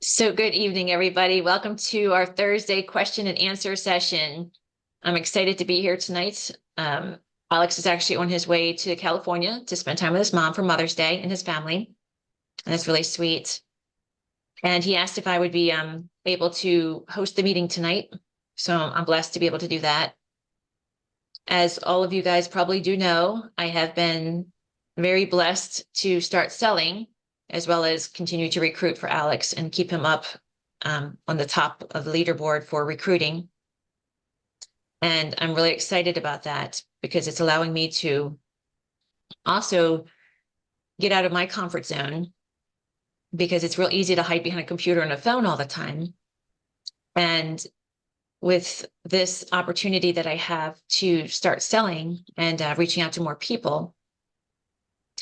So good evening, everybody. Welcome to our Thursday question and answer session. I'm excited to be here tonight. Alex is actually on his way to California to spend time with his mom for Mother's Day and his family. And that's really sweet. And he asked if I would be able to host the meeting tonight. So I'm blessed to be able to do that. As all of you guys probably do know, I have been very blessed to start selling as well as continue to recruit for Alex and keep him up on the top of the leaderboard for recruiting. And I'm really excited about that because it's allowing me to also get out of my comfort zone, because it's real easy to hide behind a computer and a phone all the time. And with this opportunity that I have to start selling and reaching out to more people,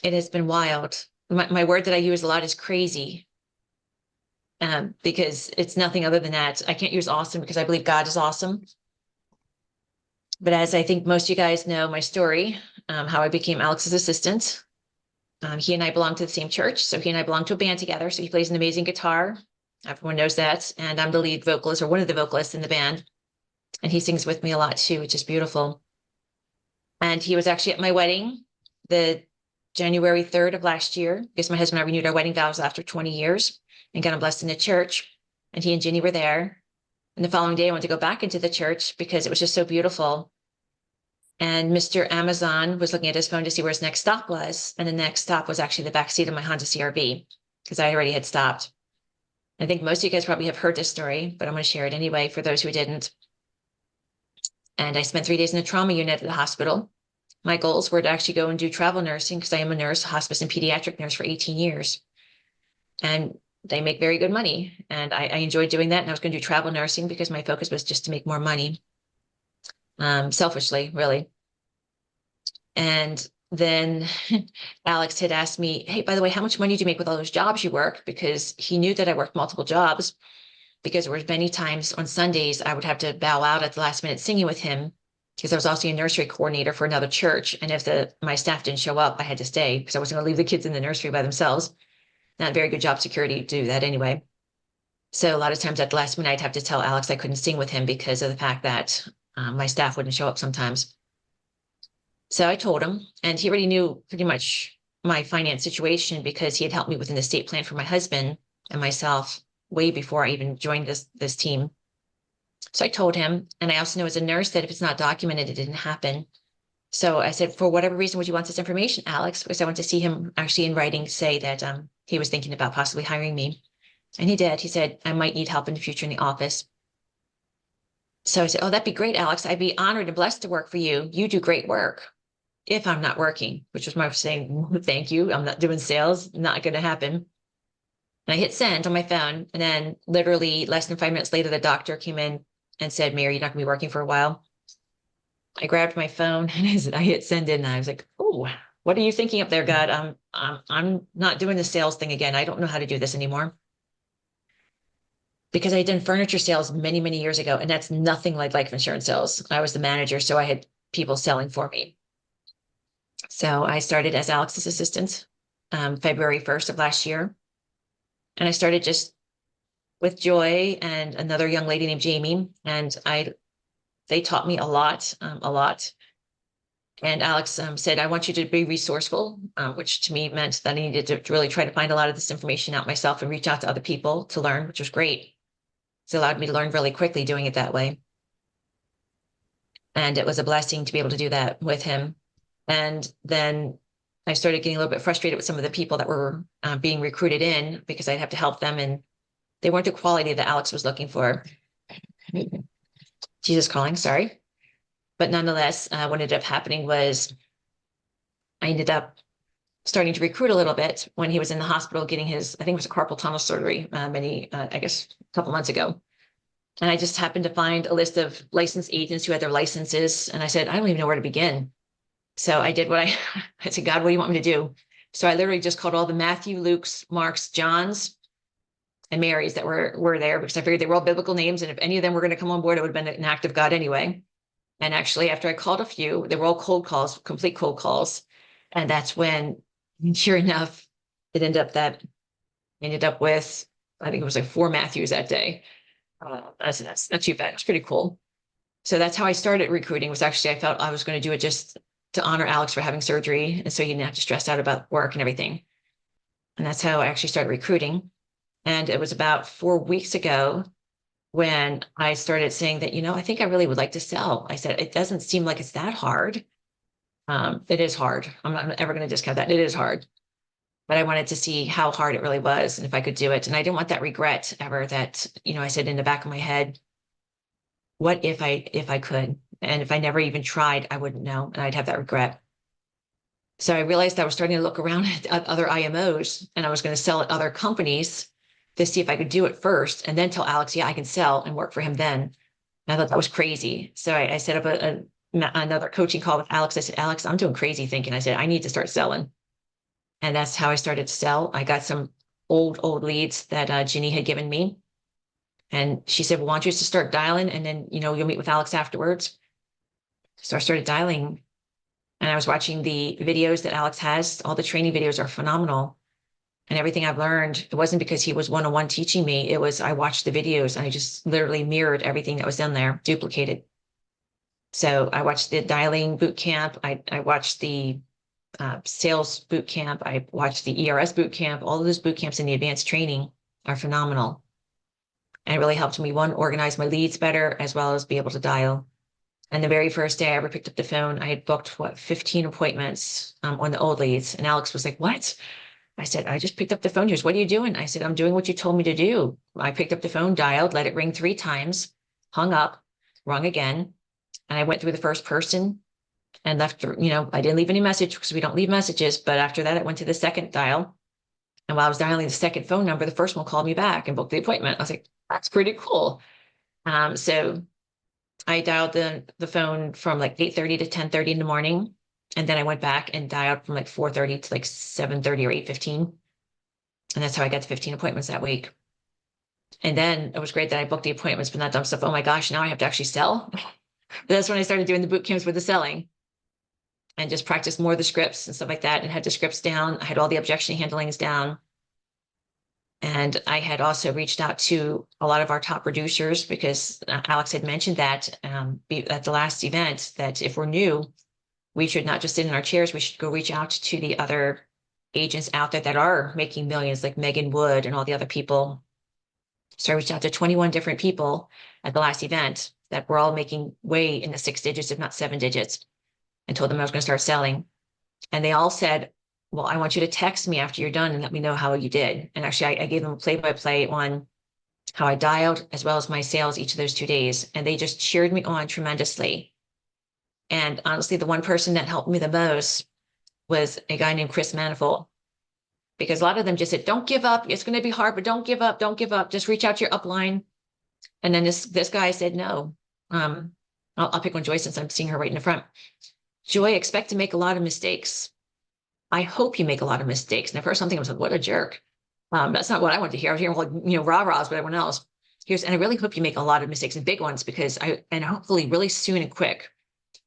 it has been wild. My word that I use a lot is crazy, because it's nothing other than that. I can't use awesome because I believe God is awesome. But as I think most of you guys know my story, how I became Alex's assistant. He and I belong to the same church. So he and I belong to a band together. So he plays an amazing guitar. Everyone knows that. And I'm the lead vocalist, or one of the vocalists in the band. And he sings with me a lot too, which is beautiful. And he was actually at my wedding, the January 3rd of last year, because my husband and I renewed our wedding vows after 20 years and got him blessed in the church. And he and Ginny were there. And the following day, I went to go back into the church because it was just so beautiful. And Mr. Amazon was looking at his phone to see where his next stop was. And the next stop was actually the back seat of my Honda CRV, because I already had stopped. I think most of you guys probably have heard this story, but I'm going to share it anyway for those who didn't. And I spent 3 days in the trauma unit at the hospital. My goals were to actually go and do travel nursing, because I am a nurse, hospice and pediatric nurse for 18 years. And they make very good money. And I enjoyed doing that. And I was going to do travel nursing because my focus was just to make more money, selfishly, really. And then Alex had asked me, hey, by the way, how much money do you make with all those jobs you work? Because he knew that I worked multiple jobs, because there were many times on Sundays I would have to bow out at the last minute singing with him, because I was also a nursery coordinator for another church. And if my staff didn't show up, I had to stay because I wasn't going to leave the kids in the nursery by themselves. Not very good job security to do that anyway. So a lot of times at the last minute, I'd have to tell Alex I couldn't sing with him because of the fact that my staff wouldn't show up sometimes. So I told him, and he already knew pretty much my finance situation because he had helped me with an estate plan for my husband and myself way before I even joined this team. So I told him, and I also know as a nurse that if it's not documented, it didn't happen. So I said, for whatever reason, would you want this information, Alex? Because I want to see him actually in writing say that he was thinking about possibly hiring me. And he did. He said, I might need help in the future in the office. So I said, oh, that'd be great, Alex. I'd be honored and blessed to work for you. You do great work. If I'm not working, which was my saying, thank you. I'm not doing sales, not going to happen. And I hit send on my phone. And then literally less than 5 minutes later, the doctor came in and said, Mary, you're not going to be working for a while. I grabbed my phone and I hit send in, and I was like, oh, what are you thinking up there, God? I'm not doing the sales thing again. I don't know how to do this anymore. Because I had done furniture sales many, many years ago, and that's nothing like life insurance sales. I was the manager, so I had people selling for me. So I started as Alex's assistant February 1st of last year. And I started just with Joy and another young lady named Jamie. And they taught me a lot. And Alex said, I want you to be resourceful, which to me meant that I needed to really try to find a lot of this information out myself and reach out to other people to learn, which was great. It allowed me to learn really quickly doing it that way. And it was a blessing to be able to do that with him. And then I started getting a little bit frustrated with some of the people that were being recruited in, because I'd have to help them, and they weren't the quality that Alex was looking for. Jesus calling, sorry. But nonetheless, what ended up happening was I ended up starting to recruit a little bit when he was in the hospital getting his, I think it was a carpal tunnel surgery I guess a couple months ago. And I just happened to find a list of licensed agents who had their licenses. And I said, I don't even know where to begin. So I did what I said, God, what do you want me to do? So I literally just called all the Matthew, Luke's, Mark's, John's, and Mary's that were there, because I figured they were all biblical names. And if any of them were going to come on board, it would have been an act of God anyway. And actually, after I called a few, they were all cold calls, complete cold calls. And that's when, sure enough, it ended up with I think it was like 4 Matthews that day. That's not too bad. It's pretty cool. So that's how I started recruiting. Was actually I felt I was going to do it just to honor Alex for having surgery, and so he didn't have to stress out about work and everything. And that's how I actually started recruiting. And it was about 4 weeks ago when I started saying that, I think I really would like to sell. I said, it doesn't seem like it's that hard. It is hard. I'm not ever going to discount that. It is hard. But I wanted to see how hard it really was and if I could do it. And I didn't want that regret ever that, I said in the back of my head, what if I could? And if I never even tried, I wouldn't know. And I'd have that regret. So I realized I was starting to look around at other IMOs and I was going to sell at other companies to see if I could do it first and then tell Alex, yeah, I can sell and work for him then. And I thought that was crazy. So I set up another coaching call with Alex. I said, Alex, I'm doing crazy thinking. I said, I need to start selling. And that's how I started to sell. I got some old leads that Ginny had given me. And she said, well, why don't you just start dialing and then, you'll meet with Alex afterwards. So I started dialing and I was watching the videos that Alex has. All the training videos are phenomenal. And everything I've learned, it wasn't because he was one-on-one teaching me. It was, I watched the videos and I just literally mirrored everything that was in there, duplicated. So I watched the dialing boot camp. I watched the sales boot camp. I watched the ERS boot camp. All of those boot camps in the advanced training are phenomenal. And it really helped me, one, organize my leads better, as well as be able to dial. And the very first day I ever picked up the phone, I had booked 15 appointments on the old leads. And Alex was like, what? I said, I just picked up the phone. He goes, what are you doing? I said, I'm doing what you told me to do. I picked up the phone, dialed, let it ring 3 times, hung up, rung again. And I went through the first person and left, I didn't leave any message because we don't leave messages. But after that, I went to the second dial. And while I was dialing the second phone number, the first one called me back and booked the appointment. I was like, that's pretty cool. So I dialed the phone from like 8:30 to 10:30 in the morning. And then I went back and dialed from like 4:30 to like 7:30 or 8:15. And that's how I got the 15 appointments that week. And then it was great that I booked the appointments, but not dumb stuff. Oh my gosh, now I have to actually sell. That's when I started doing the boot camps with the selling and just practiced more of the scripts and stuff like that and had the scripts down. I had all the objection handlings down. And I had also reached out to a lot of our top producers because Alex had mentioned that at the last event, that if we're new, we should not just sit in our chairs. We should go reach out to the other agents out there that are making millions, like Megan Wood and all the other people. So I reached out to 21 different people at the last event that were all making way in the 6 digits, if not 7 digits, and told them I was going to start selling. And they all said, well, I want you to text me after you're done and let me know how you did. And actually, I gave them a play-by-play on how I dialed as well as my sales each of those 2 days. And they just cheered me on tremendously. And honestly, the one person that helped me the most was a guy named Chris Manifold, because a lot of them just said, don't give up. It's going to be hard, but don't give up. Don't give up. Just reach out to your upline. And then this guy said, no, I'll pick on Joy since I'm seeing her right in the front. Joy, expect to make a lot of mistakes. I hope you make a lot of mistakes. And at first I'm thinking, I was like, what a jerk. That's not what I want to hear. I was hearing like, rah-rahs with everyone else. And I really hope you make a lot of mistakes and big ones and hopefully really soon and quick.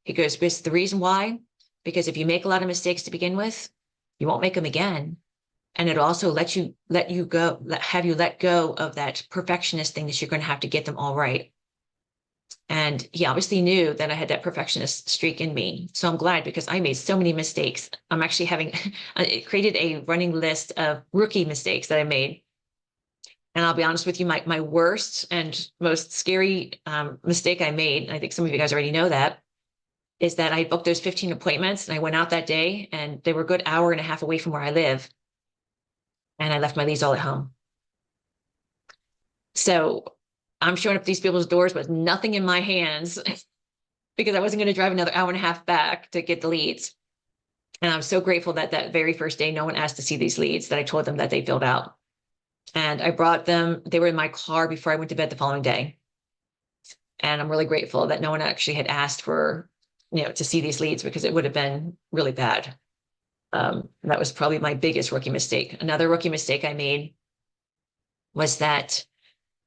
He goes, but the reason why, because if you make a lot of mistakes to begin with, you won't make them again. And it'll also have you let go of that perfectionist thing that you're going to have to get them all right. And he obviously knew that I had that perfectionist streak in me. So I'm glad, because I made so many mistakes. I'm actually created a running list of rookie mistakes that I made. And I'll be honest with you, my worst and most scary mistake I made, and I think some of you guys already know that, is that I booked those 15 appointments and I went out that day and they were a good hour and a half away from where I live. And I left my leads all at home. So I'm showing up at these people's doors with nothing in my hands because I wasn't going to drive another hour and a half back to get the leads. And I'm so grateful that very first day, no one asked to see these leads, that I told them that they filled out. And I brought them, they were in my car before I went to bed the following day. And I'm really grateful that no one actually had asked for, to see these leads, because it would have been really bad. That was probably my biggest rookie mistake. Another rookie mistake I made was that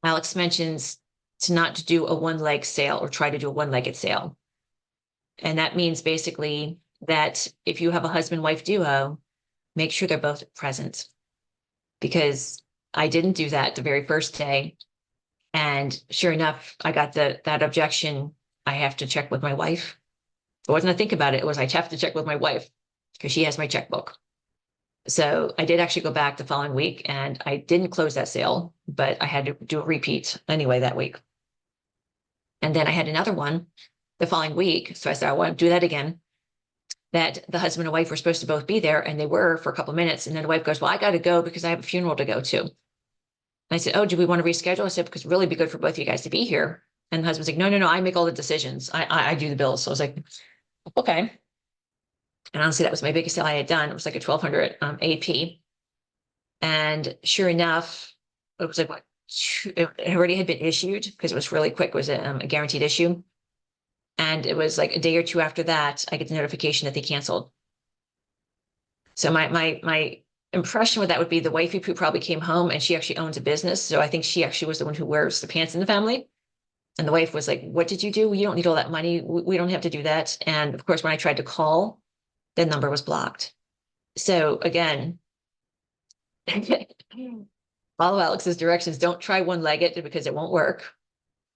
Alex mentions to not do a one-leg sale or try to do a one-legged sale. And that means basically that if you have a husband-wife duo, make sure they're both present. Because I didn't do that the very first day. And sure enough, I got that objection. I have to check with my wife. It wasn't a think about it. It was I have to check with my wife because she has my checkbook. So I did actually go back the following week and I didn't close that sale, but I had to do a repeat anyway that week. And then I had another one the following week. So I said, I want to do that again. That the husband and wife were supposed to both be there, and they were for a couple of minutes. And then the wife goes, well, I got to go because I have a funeral to go to. And I said, oh, do we want to reschedule? I said, because it'd really be good for both of you guys to be here. And the husband's like, no, I make all the decisions. I do the bills. So I was like, okay. And honestly, that was my biggest sale I had done. It was like a 1,200 AP. And sure enough, it was like, what? It already had been issued because it was really quick. It was a guaranteed issue. And it was like a day or two after that, I get the notification that they canceled. So my impression with that would be the wifey who probably came home and she actually owns a business. So I think she actually was the one who wears the pants in the family. And the wife was like, what did you do? You don't need all that money. We don't have to do that. And of course, when I tried to call, the number was blocked. So again, follow Alex's directions. Don't try one-legged because it won't work.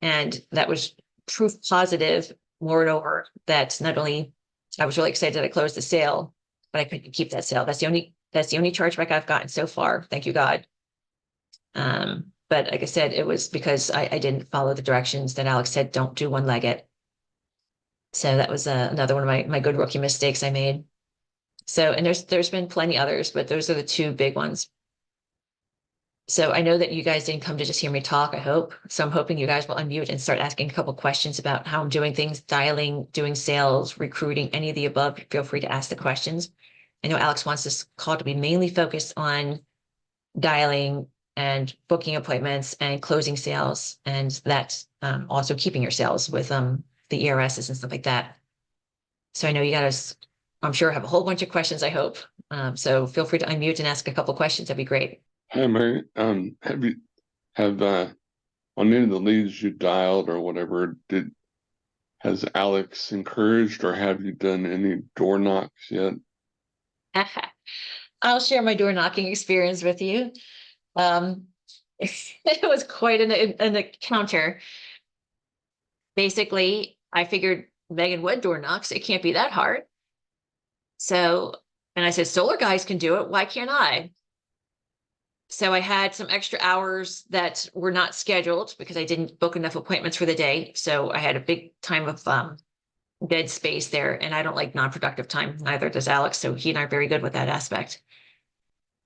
And that was proof positive, moreover, that not only I was really excited that I closed the sale, but I couldn't keep that sale. That's the only chargeback I've gotten so far. Thank you, God. But like I said, it was because I didn't follow the directions that Alex said, don't do one-legged. So that was another one of my good rookie mistakes I made. So, and there's been plenty others, but those are the two big ones. So I know that you guys didn't come to just hear me talk, I hope. So I'm hoping you guys will unmute and start asking a couple questions about how I'm doing things, dialing, doing sales, recruiting, any of the above. Feel free to ask the questions. I know Alex wants this call to be mainly focused on dialing and booking appointments and closing sales, and that's also keeping your sales with the ERSs and stuff like that. So I know you guys, I'm sure, have a whole bunch of questions, I hope. So feel free to unmute and ask a couple questions. That'd be great. Hi, Mary. On any of the leads you dialed or whatever, has Alex encouraged or have you done any door knocks yet? I'll share my door knocking experience with you. It was quite an encounter. Basically, I figured Megan would door knocks. It can't be that hard. So, and I said, solar guys can do it. Why can't I? So I had some extra hours that were not scheduled because I didn't book enough appointments for the day. So I had a big time of dead space there, and I don't like non-productive time. Neither does Alex. So he and I are very good with that aspect.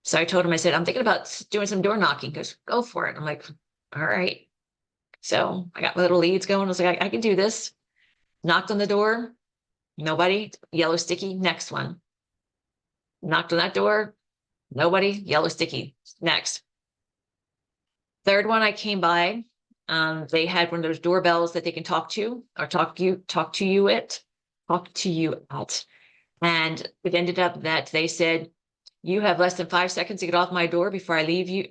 So I told him, I said, I'm thinking about doing some door knocking. He goes, go for it. I'm like, all right. So I got my little leads going. I was like, I can do this. Knocked on the door. Nobody. Yellow sticky. Next one. Knocked on that door. Nobody. Yellow sticky. Next. Third one I came by. They had one of those doorbells that they can talk to or talk to you at. And it ended up that they said, you have less than 5 seconds to get off my door before I leave you,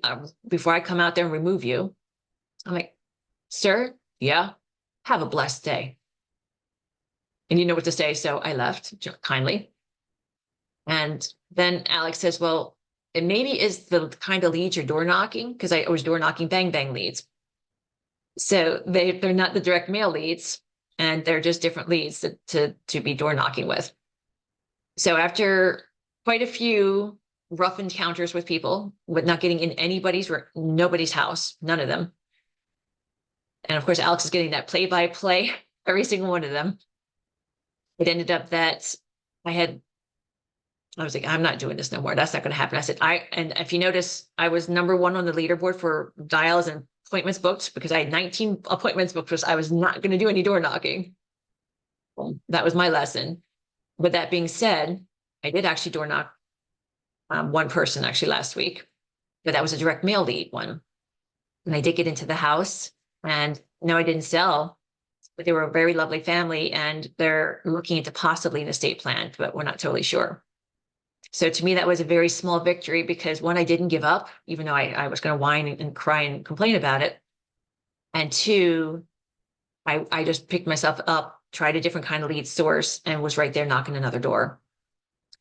before I come out there and remove you. I'm like, sir, yeah, have a blessed day. And you know what to say. So I left kindly. And then Alex says, well, it maybe is the kind of leads you're door knocking, because I was door knocking bang bang leads. So they're not the direct mail leads, and they're just different leads to be door knocking with. So after quite a few rough encounters with people, with not getting in nobody's house, none of them. And of course, Alex is getting that play-by-play, every single one of them. It ended up that I was like, I'm not doing this no more. That's not going to happen. I said, and if you notice, I was number one on the leaderboard for dials and appointments booked because I had 19 appointments booked, because I was not going to do any door knocking. Well, that was my lesson. But that being said, I did actually door knock one person actually last week, but that was a direct mail lead one. And I did get into the house, and no, I didn't sell, but they were a very lovely family, and they're looking into possibly an estate plan, but we're not totally sure. So to me, that was a very small victory because one, I didn't give up, even though I was going to whine and cry and complain about it. And two, I just picked myself up, tried a different kind of lead source, and was right there knocking another door.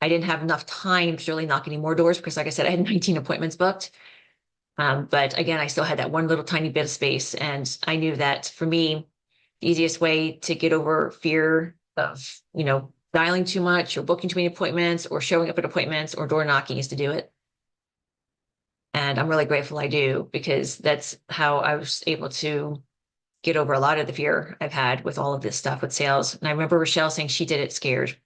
I didn't have enough time to really knock any more doors because, like I said, I had 19 appointments booked. But again, I still had that one little tiny bit of space. And I knew that for me, the easiest way to get over fear of, dialing too much or booking too many appointments or showing up at appointments or door knocking is to do it. And I'm really grateful I do, because that's how I was able to get over a lot of the fear I've had with all of this stuff with sales. And I remember Rochelle saying she did it scared.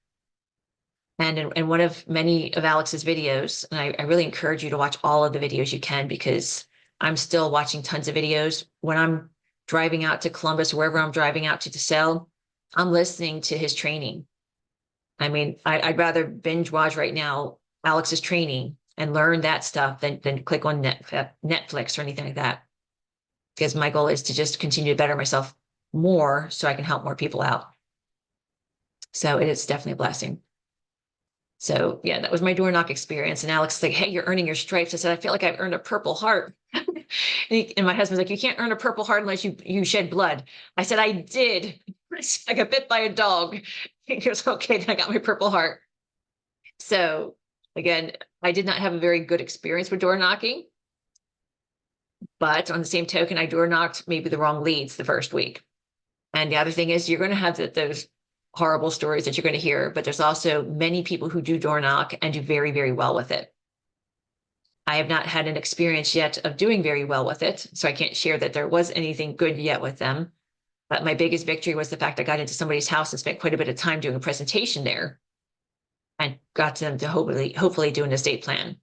And in one of many of Alex's videos, and I really encourage you to watch all of the videos you can, because I'm still watching tons of videos. When I'm driving out to Columbus, or wherever I'm driving out to sell, I'm listening to his training. I mean, I'd rather binge watch right now Alex's training and learn that stuff than click on Netflix or anything like that. Because my goal is to just continue to better myself more so I can help more people out. So it is definitely a blessing. So yeah, that was my door knock experience. And Alex is like, hey, you're earning your stripes. I said, I feel like I've earned a Purple Heart. And my husband's like, you can't earn a Purple Heart unless you shed blood. I said, I did. I got bit by a dog. He goes, okay, then I got my Purple Heart. So again, I did not have a very good experience with door knocking. But on the same token, I door knocked maybe the wrong leads the first week. And the other thing is, you're going to have those horrible stories that you're going to hear, but there's also many people who do door knock and do very, very well with it. I have not had an experience yet of doing very well with it, so I can't share that there was anything good yet with them. But my biggest victory was the fact I got into somebody's house and spent quite a bit of time doing a presentation there and got them to hopefully do an estate plan.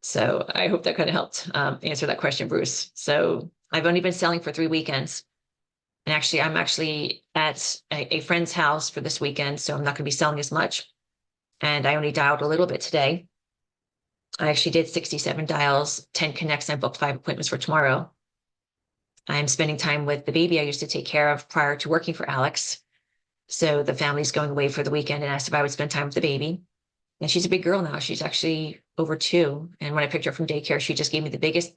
So I hope that kind of helped answer that question, Bruce. So I've only been selling for 3 weekends. And actually, I'm actually at a friend's house for this weekend, so I'm not going to be selling as much. And I only dialed a little bit today. I actually did 67 dials, 10 connects, and I booked 5 appointments for tomorrow. I'm spending time with the baby I used to take care of prior to working for Alex. So the family's going away for the weekend and asked if I would spend time with the baby. And she's a big girl now. She's actually over 2. And when I picked her from daycare, she just gave me the biggest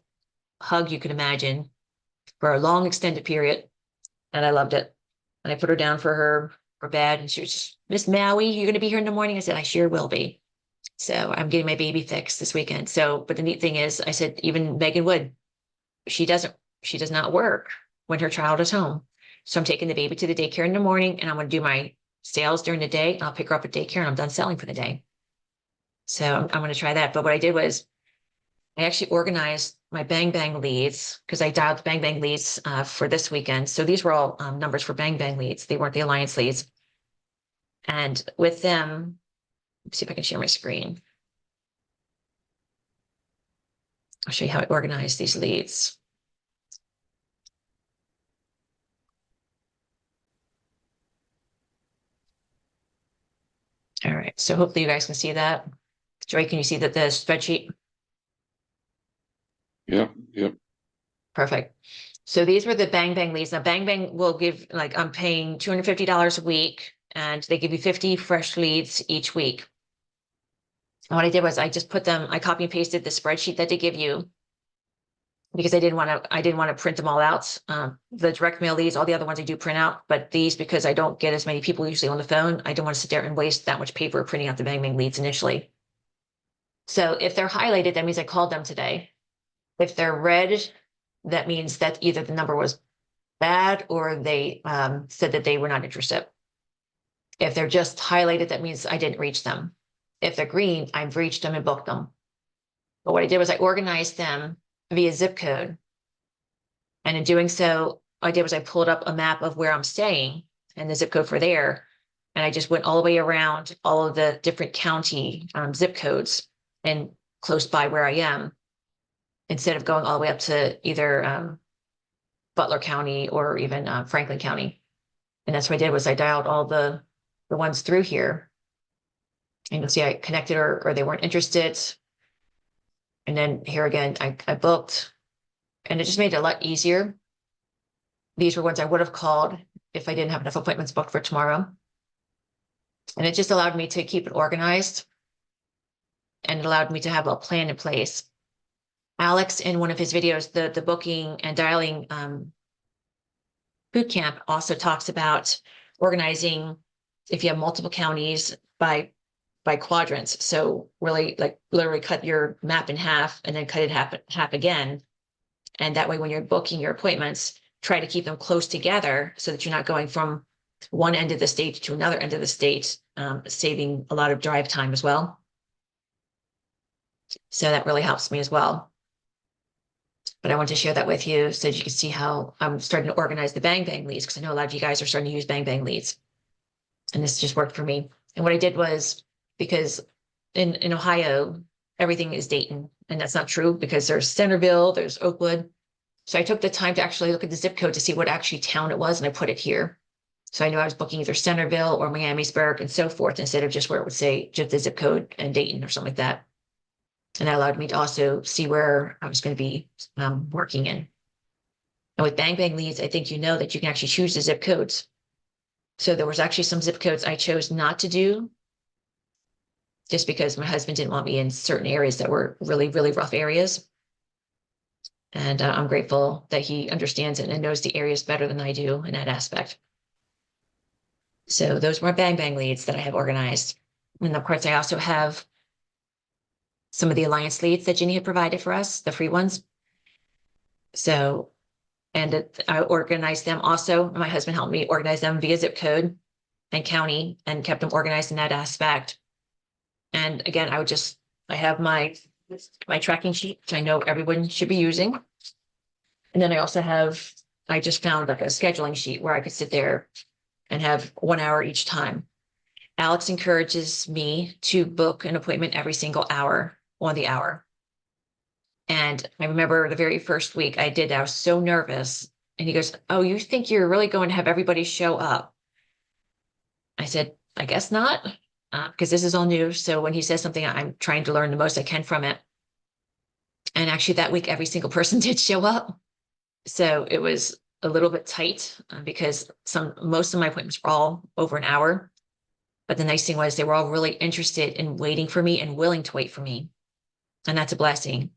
hug you could imagine for a long extended period. And I loved it. And I put her down for bed, and she was just, Miss Maui, you're going to be here in the morning? I said, I sure will be. So I'm getting my baby fixed this weekend. So, but the neat thing is, I said, even Megan Wood, she does not work when her child is home. So I'm taking the baby to the daycare in the morning, and I'm going to do my sales during the day. I'll pick her up at daycare, and I'm done selling for the day. So I'm going to try that. But what I did was, I actually organized my Bang Bang leads, because I dialed Bang Bang leads for this weekend. So these were all numbers for Bang Bang leads. They weren't the Alliance leads. And with them, let's see if I can share my screen. I'll show you how I organized these leads. All right, so hopefully you guys can see that. Joy, can you see that the spreadsheet? Yep. Perfect. So these were the Bang Bang leads. Now Bang Bang will give, like, I'm paying $250 a week, and they give you 50 fresh leads each week. And what I did was I just put them, I copy and pasted the spreadsheet that they give you, because I didn't want to print them all out. The direct mail leads, all the other ones I do print out, but these, because I don't get as many people usually on the phone, I don't want to sit there and waste that much paper printing out the Bang Bang leads initially. So if they're highlighted, that means I called them today. If they're red, that means that either the number was bad or they said that they were not interested. If they're just highlighted, that means I didn't reach them. If they're green, I've reached them and booked them. But what I did was I organized them via zip code. And in doing so, what I did was I pulled up a map of where I'm staying and the zip code for there. And I just went all the way around all of the different county zip codes and close by where I am, instead of going all the way up to either Butler County or even Franklin County. And that's what I did was I dialed all the ones through here. And you'll see I connected or they weren't interested. And then here again, I booked, and it just made it a lot easier. These were ones I would have called if I didn't have enough appointments booked for tomorrow. And it just allowed me to keep it organized, and it allowed me to have a plan in place. Alex, in one of his videos, the booking and dialing boot camp, also talks about organizing, if you have multiple counties, by by quadrants. So really like literally cut your map in half and then cut it half again. And that way, when you're booking your appointments, try to keep them close together so that you're not going from one end of the state to another end of the state, saving a lot of drive time as well. So that really helps me as well. But I want to share that with you so that you can see how I'm starting to organize the Bang Bang leads, because I know a lot of you guys are starting to use Bang Bang leads. And this just worked for me. And what I did was, because in Ohio, everything is Dayton, and that's not true because there's Centerville, there's Oakwood. So I took the time to actually look at the zip code to see what actually town it was, and I put it here. So I knew I was booking either Centerville or Miamisburg and so forth, instead of just where it would say just the zip code and Dayton or something like that. And that allowed me to also see where I was going to be working in. And with Bang Bang leads, I think you know that you can actually choose the zip codes. So there was actually some zip codes I chose not to do, just because my husband didn't want me in certain areas that were really, really rough areas. And I'm grateful that he understands it and knows the areas better than I do in that aspect. So those were Bang Bang leads that I have organized. And of course, I also have some of the alliance leads that Ginny had provided for us, the free ones. So, and I organized them also. My husband helped me organize them via zip code and county, and kept them organized in that aspect. And again, I have my tracking sheet, which I know everyone should be using. And then I just found like a scheduling sheet where I could sit there and have 1 hour each time. Alex encourages me to book an appointment every single hour on the hour. And I remember the very first week I did, I was so nervous. And he goes, "Oh, you think you're really going to have everybody show up?" I said, "I guess not, because this is all new." So when he says something, I'm trying to learn the most I can from it. And actually that week, every single person did show up. So it was a little bit tight because most of my appointments were all over an hour. But the nice thing was they were all really interested in waiting for me and willing to wait for me. And that's a blessing.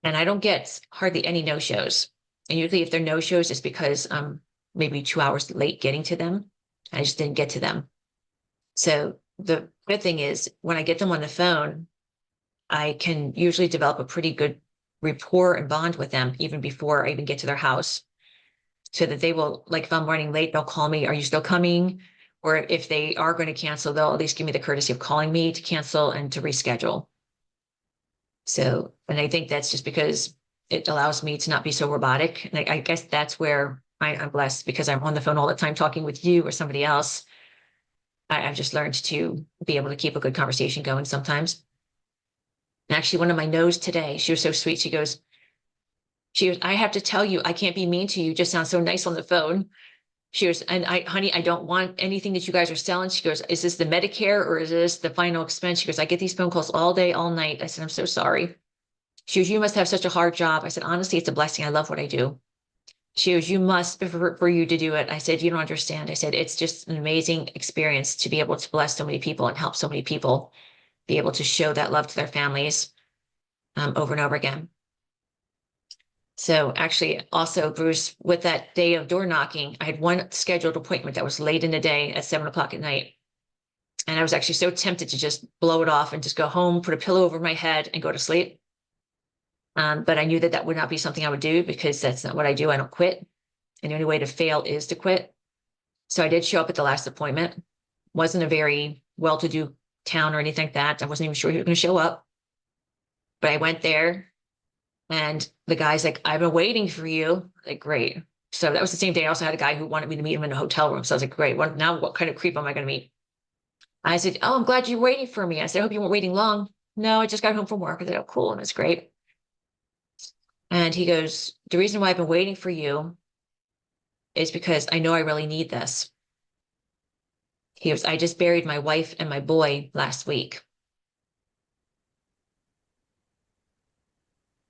And I don't get hardly any no-shows. And usually if they're no-shows, it's because I'm maybe 2 hours late getting to them. I just didn't get to them. So the good thing is when I get them on the phone, I can usually develop a pretty good rapport and bond with them even before I even get to their house. So that they will, like if I'm running late, they'll call me, "Are you still coming?" Or if they are going to cancel, they'll at least give me the courtesy of calling me to cancel and to reschedule. So, and I think that's just because it allows me to not be so robotic. And I guess that's where I'm blessed, because I'm on the phone all the time talking with you or somebody else. I've just learned to be able to keep a good conversation going sometimes. And actually, one of my no's today, she was so sweet. She goes, "I have to tell you, I can't be mean to you. You just sound so nice on the phone." She goes, "And honey, I don't want anything that you guys are selling." She goes, "Is this the Medicare or is this the final expense?" She goes, "I get these phone calls all day, all night." I said, "I'm so sorry." She goes, "You must have such a hard job." I said, "Honestly, it's a blessing. I love what I do." She goes, "You must, for you to do it." I said, "You don't understand." I said, "It's just an amazing experience to be able to bless so many people and help so many people be able to show that love to their families over and over again." So actually, also, Bruce, with that day of door knocking, I had one scheduled appointment that was late in the day at 7 o'clock at night. And I was actually so tempted to just blow it off and just go home, put a pillow over my head and go to sleep. But I knew that that would not be something I would do, because that's not what I do. I don't quit. And the only way to fail is to quit. So I did show up at the last appointment. Wasn't a very well-to-do town or anything like that. I wasn't even sure he was going to show up. But I went there. And the guy's like, "I've been waiting for you." Like, great. So that was the same day. I also had a guy who wanted me to meet him in a hotel room. So I was like, great. What kind of creep am I going to meet? I said, "Oh, I'm glad you're waiting for me." I said, "I hope you weren't waiting long." "No, I just got home from work." I said, "Oh, cool." And it's great. And he goes, "The reason why I've been waiting for you is because I know I really need this." He goes, "I just buried my wife and my boy last week."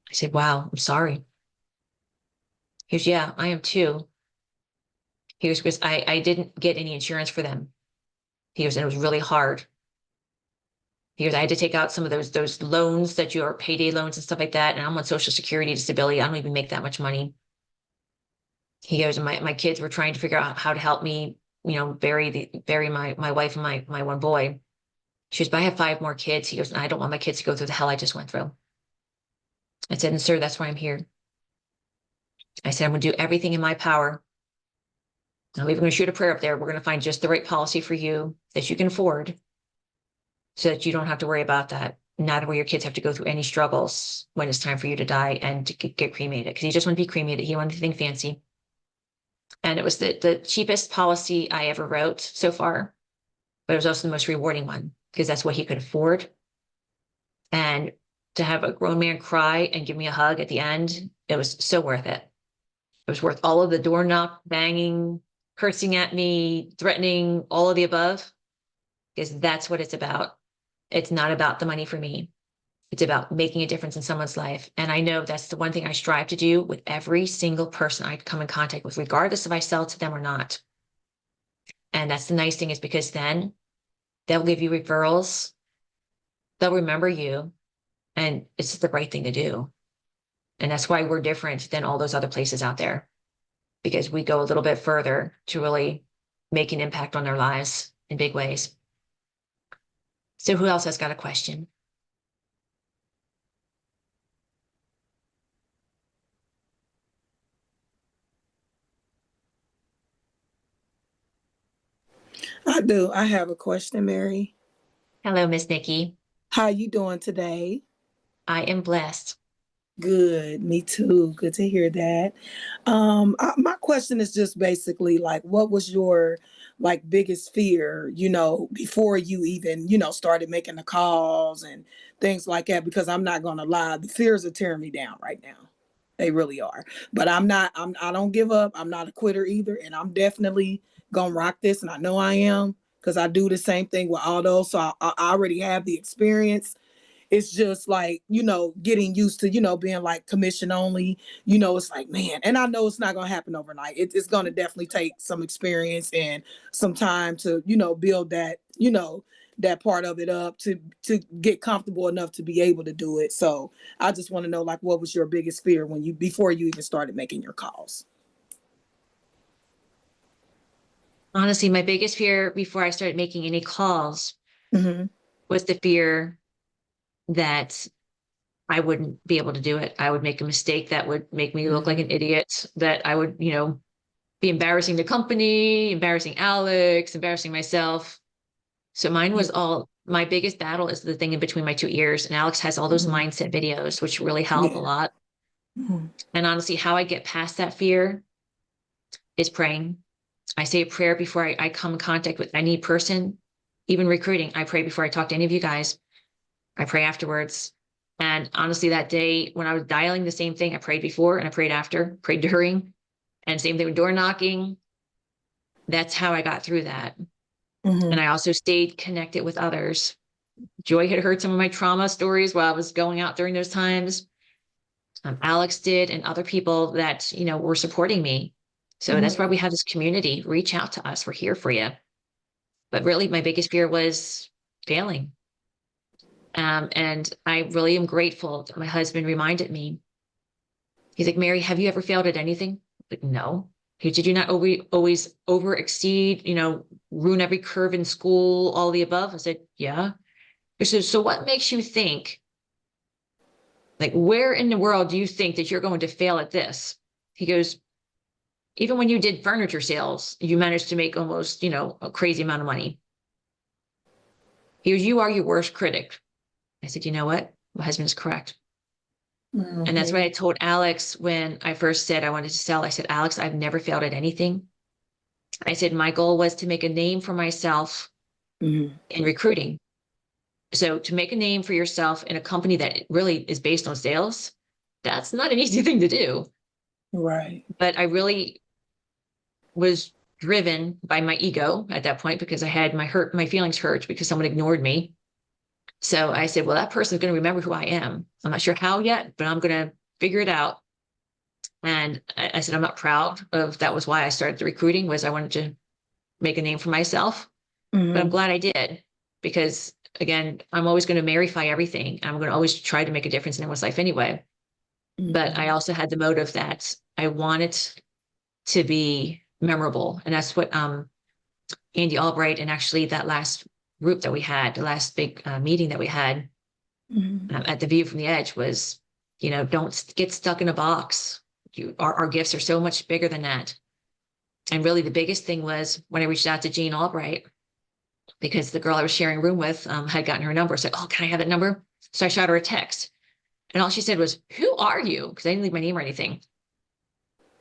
I said, "Wow, I'm sorry." He goes, "Yeah, I am too." He goes, "Because I didn't get any insurance for them." He goes, "And it was really hard." He goes, "I had to take out some of those loans that you are payday loans and stuff like that. And I'm on Social Security disability. I don't even make that much money." He goes, "And my kids were trying to figure out how to help me, bury my wife and my one boy." She goes, but I have 5 more kids. He goes, I don't want my kids to go through the hell I just went through. I said, and sir, that's why I'm here. I said, I'm going to do everything in my power. I'm even going to shoot a prayer up there. We're going to find just the right policy for you that you can afford so that you don't have to worry about that. Neither will your kids have to go through any struggles when it's time for you to die and to get cremated. Because he just wanted to be cremated. He wanted anything fancy. And it was the cheapest policy I ever wrote so far, but it was also the most rewarding one because that's what he could afford. And to have a grown man cry and give me a hug at the end, it was so worth it. It was worth all of the doorknob banging, cursing at me, threatening, all of the above, because that's what it's about. It's not about the money for me. It's about making a difference in someone's life. And I know that's the one thing I strive to do with every single person I come in contact with, regardless if I sell to them or not. And that's the nice thing, is because then they'll give you referrals, they'll remember you, and it's the right thing to do. And that's why we're different than all those other places out there, because we go a little bit further to really make an impact on their lives in big ways. So who else has got a question? I do. I have a question, Mary. Hello, Miss Nikki. How you doing today? I am blessed. Good. Me too. Good to hear that. My question is just basically like, what was your like biggest fear, before you even, started making the calls and things like that? Because I'm not gonna lie, the fears are tearing me down right now. They really are. But I don't give up. I'm not a quitter either. And I'm definitely gonna rock this. And I know I am, because I do the same thing with all those. So I already have the experience. It's just like, getting used to, being like commission only. It's like, man, and I know it's not going to happen overnight. It's going to definitely take some experience and some time to, build that, that part of it up to get comfortable enough to be able to do it. So I just want to know, like, what was your biggest fear before you even started making your calls? Honestly, my biggest fear before I started making any calls Mm-hmm. was the fear that I wouldn't be able to do it. I would make a mistake that would make me look like an idiot, that I would, be embarrassing the company, embarrassing Alex, embarrassing myself. So mine was all, my biggest battle is the thing in between my 2 ears. And Alex has all those Mm-hmm. mindset videos, which really help a Yeah. lot. Mm-hmm. And honestly, how I get past that fear is praying. I say a prayer before I come in contact with any person, even recruiting. I pray before I talk to any of you guys. I pray afterwards. And honestly, that day when I was dialing the same thing, I prayed before and I prayed after, prayed during, and same thing with door knocking. That's how I got through that. Mm-hmm. And I also stayed connected with others. Joy had heard some of my trauma stories while I was going out during those times. Alex did, and other people that, were supporting me. So that's why we have this community. Reach out to us. We're here for you. But really, my biggest fear was failing. And I really am grateful that my husband reminded me. He's like, Mary, have you ever failed at anything? Like, no. Did you not always over exceed, ruin every curve in school, all the above? I said, yeah. He said, so what makes you think, like, where in the world do you think that you're going to fail at this? He goes, even when you did furniture sales, you managed to make almost, a crazy amount of money. He goes, you are your worst critic. I said, you know what? My husband's correct. Mm-hmm. And that's what I told Alex when I first said I wanted to sell. I said, Alex, I've never failed at anything. I said, my goal was to make a name for myself Mm-hmm. in recruiting. So to make a name for yourself in a company that really is based on sales, that's not an easy thing to do. Right. But I really was driven by my ego at that point, because I had my feelings hurt because someone ignored me. So I said, well, that person's going to remember who I am. I'm not sure how yet, but I'm going to figure it out. And I said, I'm not proud of, that was why I started the recruiting, was I wanted to make a name for myself, Mm-hmm. but I'm glad I did, because again, I'm always going to marify everything. I'm going to always try to make a difference in everyone's life anyway. Mm-hmm. But I also had the motive that I wanted to be memorable. And that's what Andy Albright, and actually that last group that we had, the last big meeting that we had at the View from the Edge was, don't get stuck in a box. Our gifts are so much bigger than that. And really the biggest thing was when I reached out to Jean Albright, because the girl I was sharing a room with had gotten her number. I said, oh, can I have that number? So I shot her a text. And all she said was, who are you? Because I didn't leave my name or anything.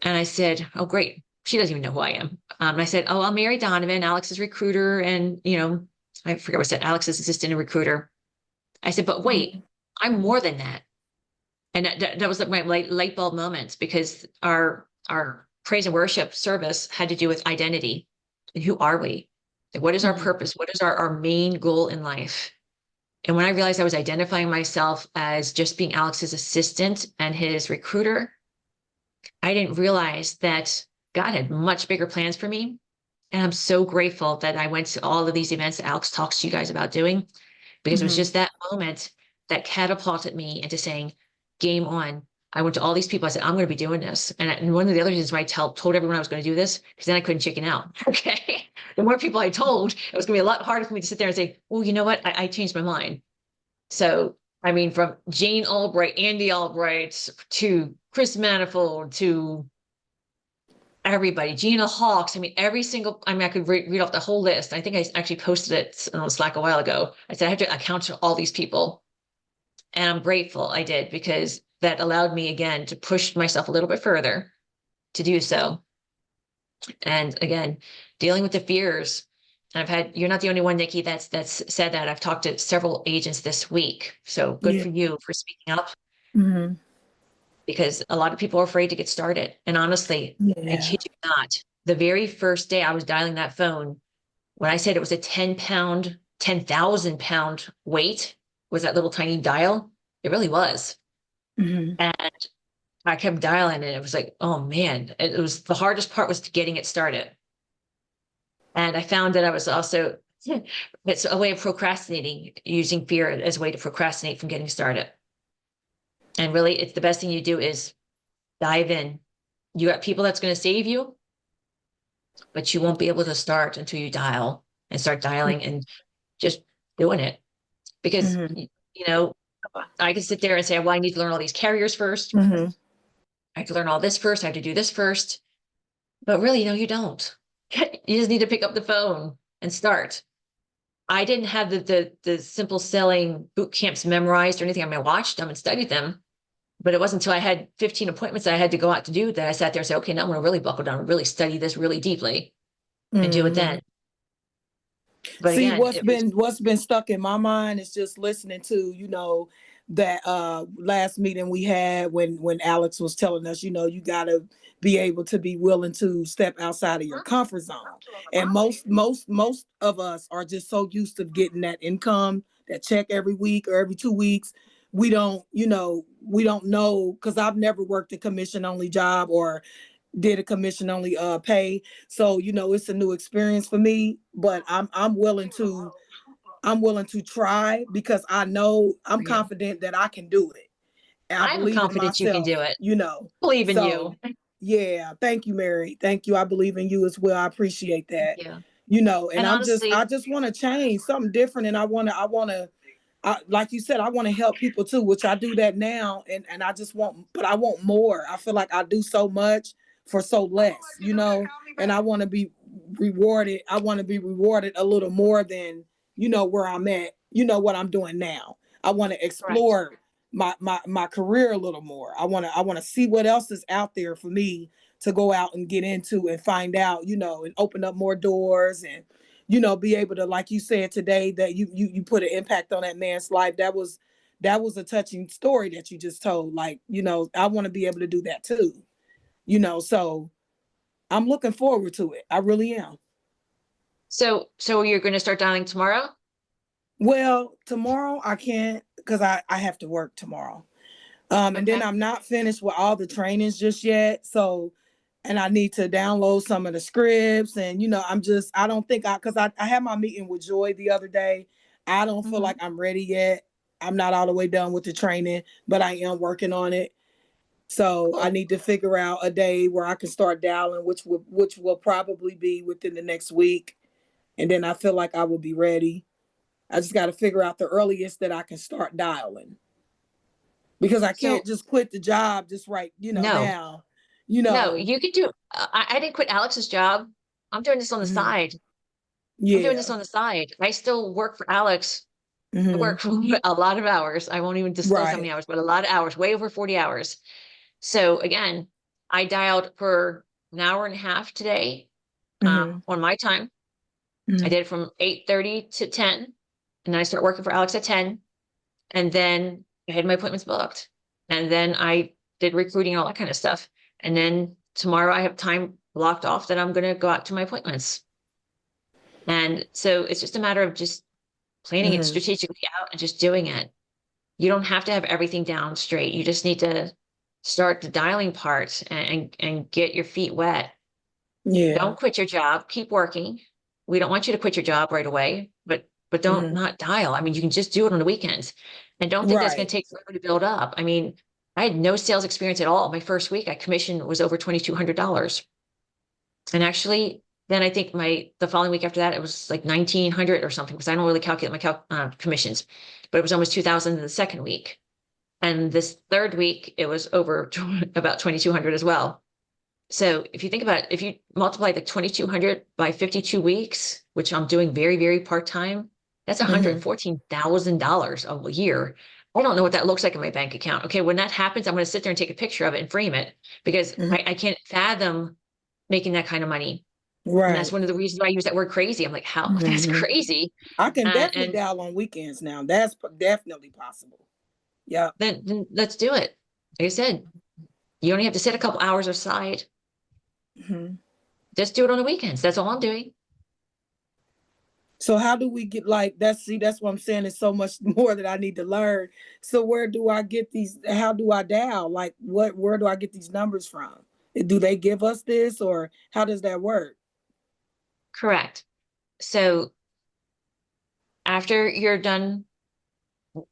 And I said, oh, great. She doesn't even know who I am. And I said, oh, I'm Mary Donovan, Alex's recruiter. And, I forget what I said, Alex's assistant and recruiter. I said, but wait, I'm more than that. And that was like my light bulb moments, because our praise and worship service had to do with identity. And who are we? What is our purpose? What is our main goal in life? And when I realized I was identifying myself as just being Alex's assistant and his recruiter, I didn't realize that God had much bigger plans for me. And I'm so grateful that I went to all of these events that Alex talks to you guys about doing, because it was just that moment that catapulted me into saying, game on. I went to all these people. I said, I'm going to be doing this. And one of the other reasons why I told everyone I was going to do this, because then I couldn't chicken out. Okay. The more people I told, it was going to be a lot harder for me to sit there and say, well, you know what? I changed my mind. So, I mean, from Jane Albright, Andy Albright, to Chris Manifold, to everybody, Gina Hawks. I mean, I could read off the whole list. I think I actually posted it on Slack a while ago. I said, I have to account to all these people. And I'm grateful I did, because that allowed me again to push myself a little bit further to do so. And again, dealing with the fears. You're not the only one, Nikki, that's said that. I've talked to several agents this week. So good for you for speaking up. Because a lot of people are afraid to get started. And honestly, I kid you not, the very first day I was dialing that phone, when I said it was a 10,000 pound weight, was that little tiny dial. It really was. And I kept dialing, and it was like, oh man, it was the hardest part was getting it started. And I found that I was also, it's a way of procrastinating, using fear as a way to procrastinate from getting started. And really, it's the best thing you do is dive in. You got people that's going to save you, but you won't be able to start until you dial and start dialing and just doing it. Because, I can sit there and say, well, I need to learn all these carriers first. I have to learn all this first. I have to do this first. But really, you don't. You just need to pick up the phone and start. I didn't have the simple selling boot camps memorized or anything. I mean, I watched them and studied them, but it wasn't until I had 15 appointments that I had to go out to do that I sat there and said, okay, now I'm going to really buckle down and really study this really deeply and do it then. But see, again, what's been stuck in my mind is just listening to, that last meeting we had when Alex was telling us, you gotta be able to be willing to step outside of your comfort zone. And most of us are just so used to getting that income, that check every week or every 2 weeks. We don't know, because I've never worked a commission only job or did a commission only pay. So, it's a new experience for me, but I'm willing to try, because I know I'm confident that I can do it. And I I'm believe in confident you can myself, do it. Believe in you. Yeah, thank you, Mary. Thank you. I believe in you as well. I appreciate that. Yeah. And honestly, I just want to change something different. And I want to, like you said, I want to help people too, which I do that now. And I want more. I feel like I do so much for so less, and I want to be rewarded. I want to be rewarded a little more than, where I'm at, what I'm doing now. I want to explore my career a little more. I want to see what else is out there for me to go out and get into and find out, and open up more doors and, be able to, like you said today, that you put an impact on that man's life. That was a touching story that you just told. Like, I want to be able to do that too, so I'm looking forward to it. I really am. So you're going to start dialing tomorrow? Well, tomorrow I can't, because I have to work tomorrow. And then I'm not finished with all the trainings just yet. So, and I need to download some of the scripts, and, I don't think because I had my meeting with Joy the other day. I don't feel like I'm ready yet. I'm not all the way done with the training, but I am working on it. So I need to figure out a day where I can start dialing, which will probably be within the next week. And then I feel like I will be ready. I just got to figure out the earliest that I can start dialing, because I So can't just quit the job just right, no, now, no, you could do, I didn't quit Alex's job. I'm doing this on the Mhm. side. I'm doing Yeah. this on the side. I still work for Alex. I Hmm. work a lot of hours. I won't even disclose how many Right. hours, but a lot of hours, way over 40 hours. So again, I dialed for an hour and a half today, Hmm. on my time. I Hmm. did it from 8:30 to 10, and then I started working for Alex at 10, and then I had my appointments booked, and then I did recruiting and all that kind of stuff. And then tomorrow I have time blocked off that I'm going to go out to my appointments. And so it's just a matter of just planning it Hmm. strategically out and just doing it. You don't have to have everything down straight. You just need to start the dialing part and get your feet wet. Yeah. Don't quit your job. Keep working. We don't want you to quit your job right away, but don't Hmm. not dial. I mean, you can just do it on the weekends, and don't think that's going Right. to take forever to build up. I mean, I had no sales experience at all. My first week, I commission was over $2,200, and actually, then I think the following week after that, it was like 1,900 or something, because I don't really calculate my commissions, but it was almost 2,000 in the second week, and this third week, it was over about 2,200 as well. So if you think about it, if you multiply the 2,200 by 52 weeks, which I'm doing very, very part-time, that's Hmm. $114,000 a year. I don't know what that looks like in my bank account. Okay, when that happens, I'm going to sit there and take a picture of it and frame it, because Hmm. I can't fathom making that kind of money. And that's Right. one of the reasons why I use that word crazy. I'm like, how? That's Hmm. crazy. I can definitely And dial on weekends now. That's definitely possible. Yep. then let's do it. Like I said, you only have to set a couple hours aside. Hmm. Just do it on the weekends. That's all I'm doing. So how do we get like that's see that's what I'm saying. It's so much more that I need to learn. So where do I get these? How do I dial? Like where do I get these numbers from? Do they give us this, or how does that work? Correct. So after you're done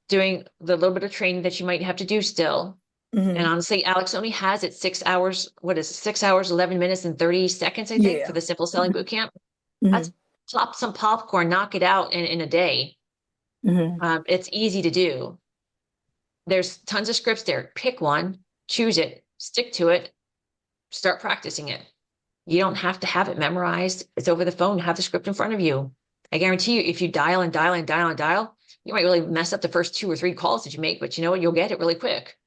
doing the little bit of training that you might have to do still, and Hmm. honestly, Alex only has it 6 hours. What is it? 6 hours, 11 minutes, and 30 seconds, I think, for Yeah. the simple selling boot camp. Hmm. That's plop some popcorn, knock it out in a day. Hmm. It's easy to do. There's tons of scripts there. Pick one, choose it, stick to it, start practicing it. You don't have to have it memorized. It's over the phone. Have the script in front of you. I guarantee you, if you dial and dial and dial and dial, you might really mess up the first 2 or 3 calls that you make, but you know what? You'll get it really quick.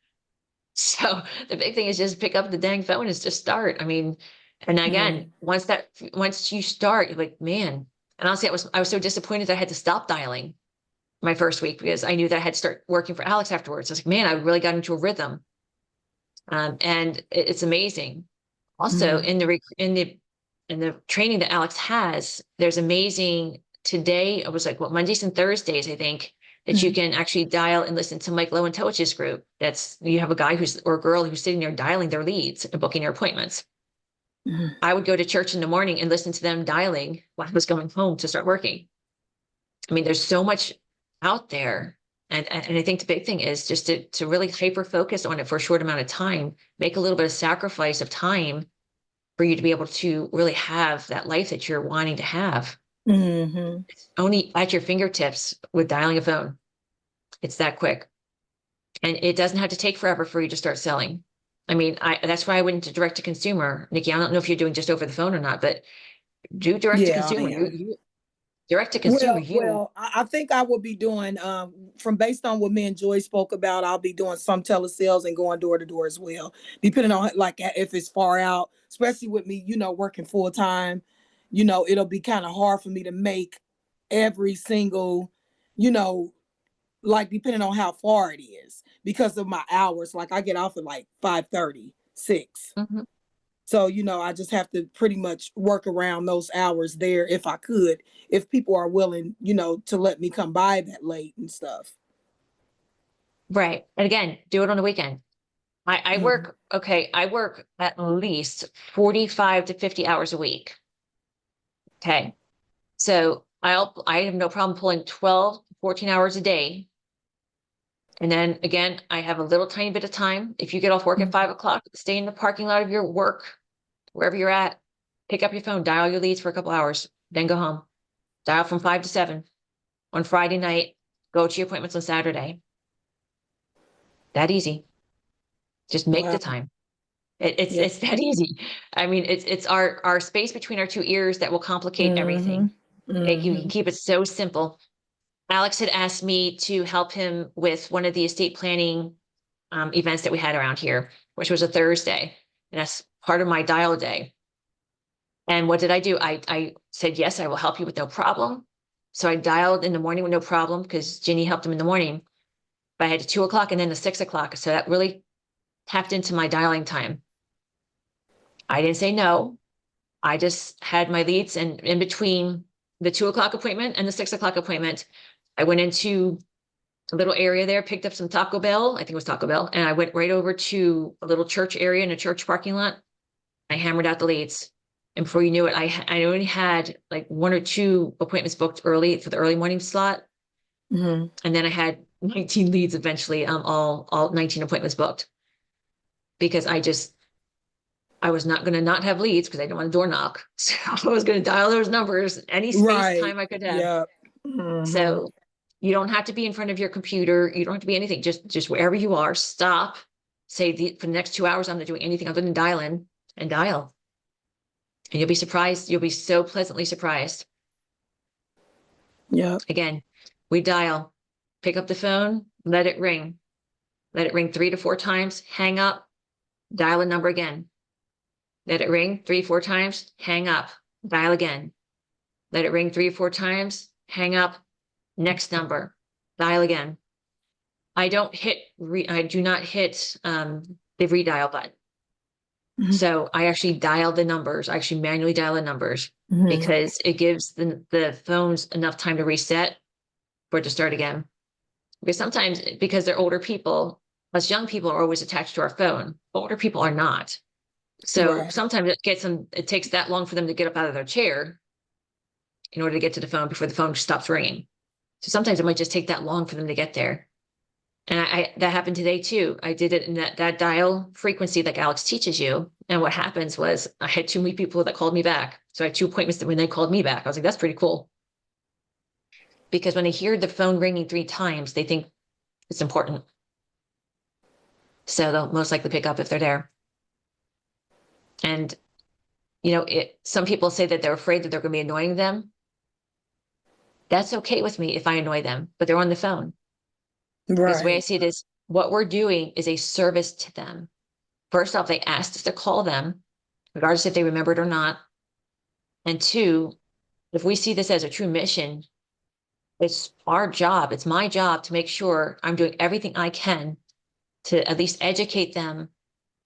So the big thing is just pick up the dang phone and just start. I mean, and Hmm. again, once you start, you're like, man. And honestly, I was so disappointed that I had to stop dialing my first week, because I knew that I had to start working for Alex afterwards. I was like, man, I really got into a rhythm. And it's amazing. Also, Hmm. in the training that Alex has, there's amazing today. It was like what, Mondays and Thursdays, I think, that you Hmm. can actually dial and listen to Mike Low and Towich's group. That's, you have a guy or a girl who's sitting there dialing their leads and booking their appointments. Hmm. I would go to church in the morning and listen to them dialing while I was going home to start working. I mean, there's so much out there. And I think the big thing is just to really hyper focus on it for a short amount of time, make a little bit of sacrifice of time for you to be able to really have that life that you're wanting to have. Hmm. It's only at your fingertips with dialing a phone. It's that quick. And it doesn't have to take forever for you to start selling. I mean, that's why I went into direct to consumer. Nikki, I don't know if you're doing just over the phone or not, but do direct to Yeah, I consumer. am. Direct to consumer, Well, I think I will be doing from based on what me and Joy spoke about. I'll be doing some telesales and going door to door as well, depending on like if it's far out, especially with me, working full time. It'll be kind of hard for me to make every single, you know, like depending on how far it is because of my hours. Like I get off at like 5:30, 6. Mhm. So, I just have to pretty much work around those hours there if I could, if people are willing, to let me come by that late and stuff. Right. And again, do it on the weekend. I Mhm. work, okay, I work at least 45 to 50 hours a week. Okay. So I have no problem pulling 12, 14 hours a day. And then again, I have a little tiny bit of time. If you get off work at 5 o'clock, stay in the parking lot of your work, wherever you're at, pick up your phone, dial your leads for a couple hours, then go home. Dial from 5 to 7. on Friday night, go to your appointments on Saturday. That easy. Just make Wow. the time. It's Yeah. it's that easy. I mean, it's our space between our two ears that will complicate everything. You can keep it so simple. Alex had asked me to help him with one of the estate planning events that we had around here, which was a Thursday. And that's part of my dial day. And what did I do? I said, yes, I will help you with no problem. So I dialed in the morning with no problem because Ginny helped him in the morning. But I had to 2 o'clock and then the 6 o'clock. So that really tapped into my dialing time. I didn't say no. I just had my leads, and in between the 2 o'clock appointment and the 6 o'clock appointment, I went into a little area there, picked up some Taco Bell. I think it was Taco Bell. And I went right over to a little church area in a church parking lot. I hammered out the leads. And before you knew it, I only had like 1 or 2 appointments booked early for the early morning slot. Mm-hmm. And then I had 19 leads eventually, all 19 appointments booked. Because I was not going to not have leads because I didn't want to door knock. So I was going to dial those numbers any space Right. time I could have. Yeah. Mm-hmm. So you don't have to be in front of your computer. You don't have to be anything. Just wherever you are, stop. Say for the next 2 hours, I'm not doing anything other than dial in and dial. And you'll be surprised. You'll be so pleasantly surprised. Yeah. Again, we dial, pick up the phone, let it ring. Let it ring 3 to 4 times, hang up, dial a number again. Let it ring 3, 4 times, hang up, dial again. Let it ring 3 or 4 times, hang up, next number, dial again. I do not hit the redial button. Mhm. So I actually dial the numbers. I actually manually dial the numbers Mhm. because it gives the phones enough time to reset for it to start again. Because sometimes, because they're older people, us young people are always attached to our phone. Older people are not. So Right. sometimes it takes that long for them to get up out of their chair in order to get to the phone before the phone stops ringing. So sometimes it might just take that long for them to get there. And that happened today too. I did it in that dial frequency like Alex teaches you. And what happens was I had too many people that called me back. So I had 2 appointments that when they called me back, I was like, that's pretty cool. Because when they hear the phone ringing 3 times, they think it's important. So they'll most likely pick up if they're there. And, some people say that they're afraid that they're going to be annoying them. That's okay with me if I annoy them, but they're on the phone. Because the way I Right. see it is what we're doing is a service to them. First off, they asked us to call them, regardless if they remembered or not. And 2, if we see this as a true mission, it's our job, it's my job to make sure I'm doing everything I can to at least educate them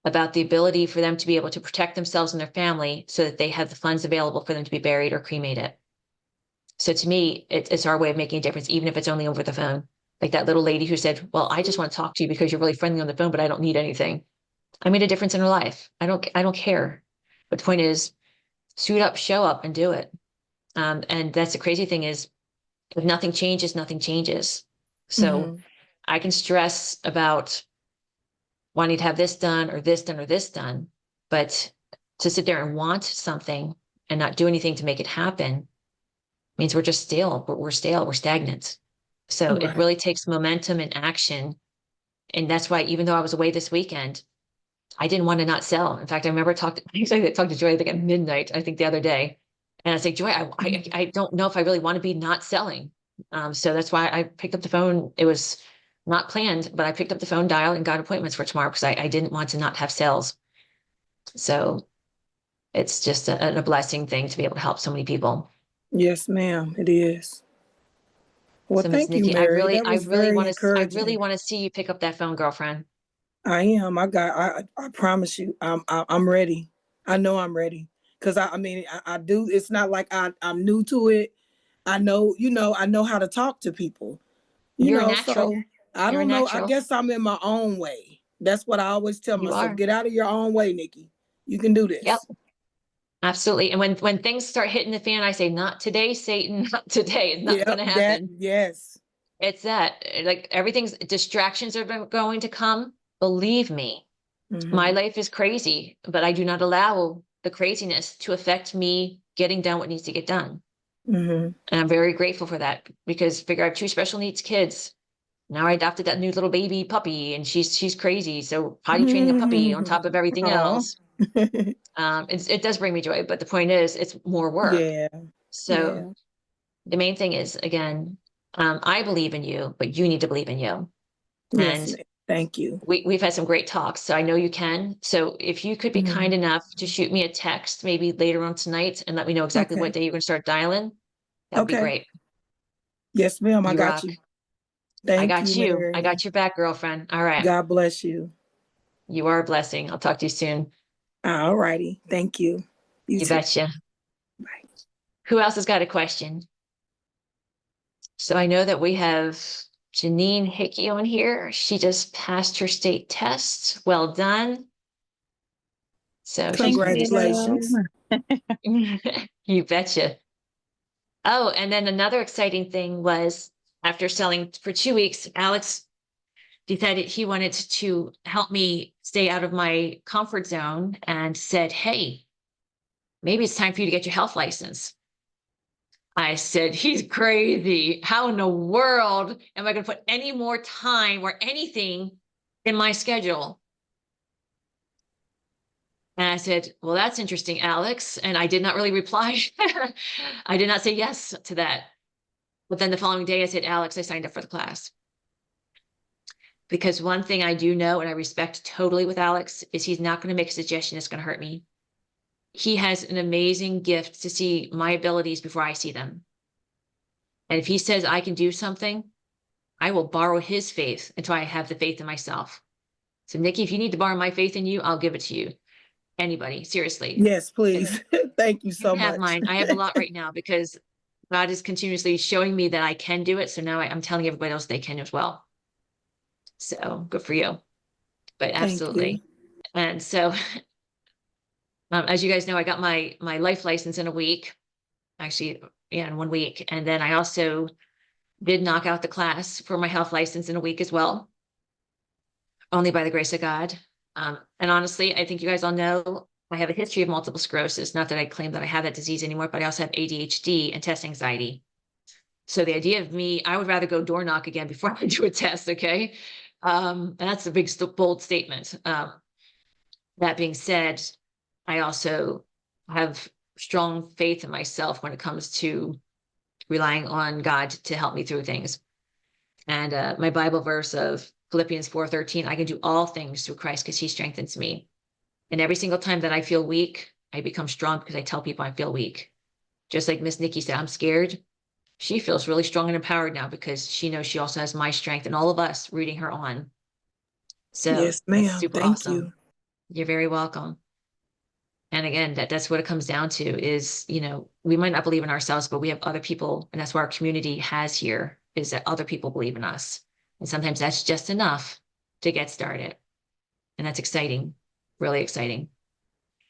about the ability for them to be able to protect themselves and their family so that they have the funds available for them to be buried or cremated. So to me, it's our way of making a difference, even if it's only over the phone. Like that little lady who said, well, I just want to talk to you because you're really friendly on the phone, but I don't need anything. I made a difference in her life. I don't care. But the point is, suit up, show up, and do it. And that's the crazy thing is, if nothing changes, nothing changes. So Mhm. I can stress about wanting to have this done or this done or this done, but to sit there and want something and not do anything to make it happen means we're just stale. We're stale. We're stagnant. So it Right. really takes momentum and action. And that's why, even though I was away this weekend, I didn't want to not sell. In fact, I remember I talked to Joy, I think at midnight, I think the other day. And I said, Joy, I don't know if I really want to be not selling. So that's why I picked up the phone. It was not planned, but I picked up the phone, dial, and got appointments for tomorrow because I didn't want to not have sales. So it's just a blessing thing to be able to help so many people. Yes, ma'am. It is. Well, So Miss thank you, Nikki, Mary. That was very I really encouraging. want to see you pick up that phone, girlfriend. I am. I promise you. I'm ready. I know I'm ready. Cause I mean, I do. It's not like I'm new to it. I know, I know how to talk to people. You're a natural. So I You're a don't know. I natural. guess I'm in my own way. That's what I always tell You myself. are. Get out of your own way, Nikki. You can do Yep. this. Absolutely. And when things start hitting the fan, I say, not today, Satan, not today. It's not going Yep. to That. happen. Yes. It's that like everything's distractions are going to come. Believe me, my Hmm. life is crazy, but I do not allow the craziness to affect me getting done what needs to get done. Mm-hmm. And I'm very grateful for that because figure I have two special needs kids. Now I adopted that new little baby puppy and she's crazy. So potty training a puppy on top of everything Aw. else. It does bring me joy, but the point is it's more work. Yeah. So Yeah. the main thing is, again, I believe in you, but you need to believe in you. Yes, And ma'am. Thank you. we've had some great talks, so I know you can. So if you could be kind Mhm. enough to shoot me a text maybe later on tonight and let me know exactly what Okay. day you're going to start dialing, that would be Okay. great. Yes, ma'am. I You got rock. you. I Thank got you, you. I Mary. got your back, girlfriend. All right. God bless you. You are a blessing. I'll talk to you soon. All righty. Thank you. You You too. betcha. Bye. Who else has got a question? So I know that we have Janine Hickey on here. She just passed her state test. Well done. So she's Thank going to be Congratulations. you betcha. Oh, and then another exciting thing was after selling for 2 weeks, Alex decided he wanted to help me stay out of my comfort zone and said, hey, maybe it's time for you to get your health license. I said, he's crazy. How in the world am I going to put any more time or anything in my schedule? And I said, well, that's interesting, Alex. And I did not really reply. I did not say yes to that. But then the following day I said, Alex, I signed up for the class. Because one thing I do know and I respect totally with Alex is he's not going to make a suggestion that's going to hurt me. He has an amazing gift to see my abilities before I see them. And if he says I can do something, I will borrow his faith until I have the faith in myself. So Nikki, if you need to borrow my faith in you, I'll give it to you. Anybody, seriously. Yes, please. Thank you You so can have much. mine. I have a lot right now because God is continuously showing me that I can do it. So now I'm telling everybody else they can as well. So good for you. But Thank you. absolutely. And so as you guys know, I got my life license in a week, actually, yeah, in 1 week. And then I also did knock out the class for my health license in a week as well, only by the grace of God. And honestly, I think you guys all know I have a history of multiple sclerosis. Not that I claim that I have that disease anymore, but I also have ADHD and test anxiety. So the idea of me, I would rather go door knock again before I do a test. Okay. And that's a big, bold statement. That being said, I also have strong faith in myself when it comes to relying on God to help me through things. And my Bible verse of Philippians 4:13, I can do all things through Christ because he strengthens me. And every single time that I feel weak, I become strong because I tell people I feel weak. Just like Miss Nikki said, I'm scared. She feels really strong and empowered now because she knows she also has my strength and all of us rooting her on. So Yes, that's ma'am. super Thank you. awesome. You're very welcome. And again, that's what it comes down to is, we might not believe in ourselves, but we have other people. And that's what our community has here is that other people believe in us. And sometimes that's just enough to get started. And that's exciting, really exciting.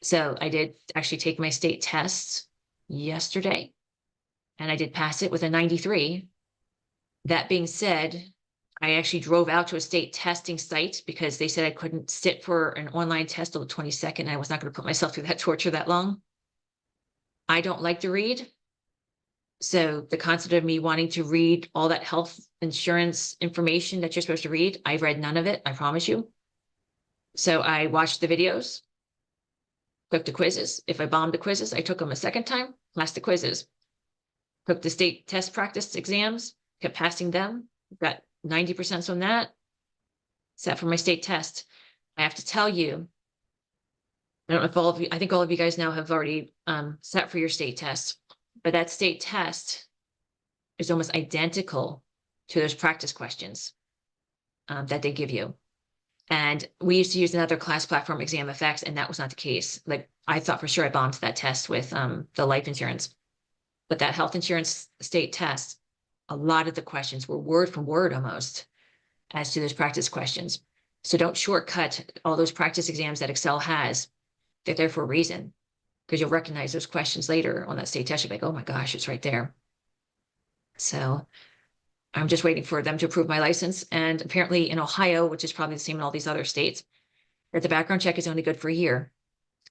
So I did actually take my state test yesterday and I did pass it with a 93. That being said, I actually drove out to a state testing site because they said I couldn't sit for an online test till the 22nd. And I was not going to put myself through that torture that long. I don't like to read. So the concept of me wanting to read all that health insurance information that you're supposed to read, I've read none of it, I promise you. So I watched the videos, took the quizzes. If I bombed the quizzes, I took them a second time, passed the quizzes. Took the state test practice exams, kept passing them, got 90% on that, sat for my state test. I have to tell you, I don't know if all of you, I think all of you guys now have already sat for your state test, but that state test is almost identical to those practice questions that they give you. And we used to use another class platform, Exam Effects, and that was not the case. Like I thought for sure I bombed that test with the life insurance, but that health insurance state test, a lot of the questions were word for word almost as to those practice questions. So don't shortcut all those practice exams that Excel has. They're there for a reason because you'll recognize those questions later on that state test. You'll be like, oh my gosh, it's right there. So I'm just waiting for them to approve my license. And apparently in Ohio, which is probably the same in all these other states, that the background check is only good for a year.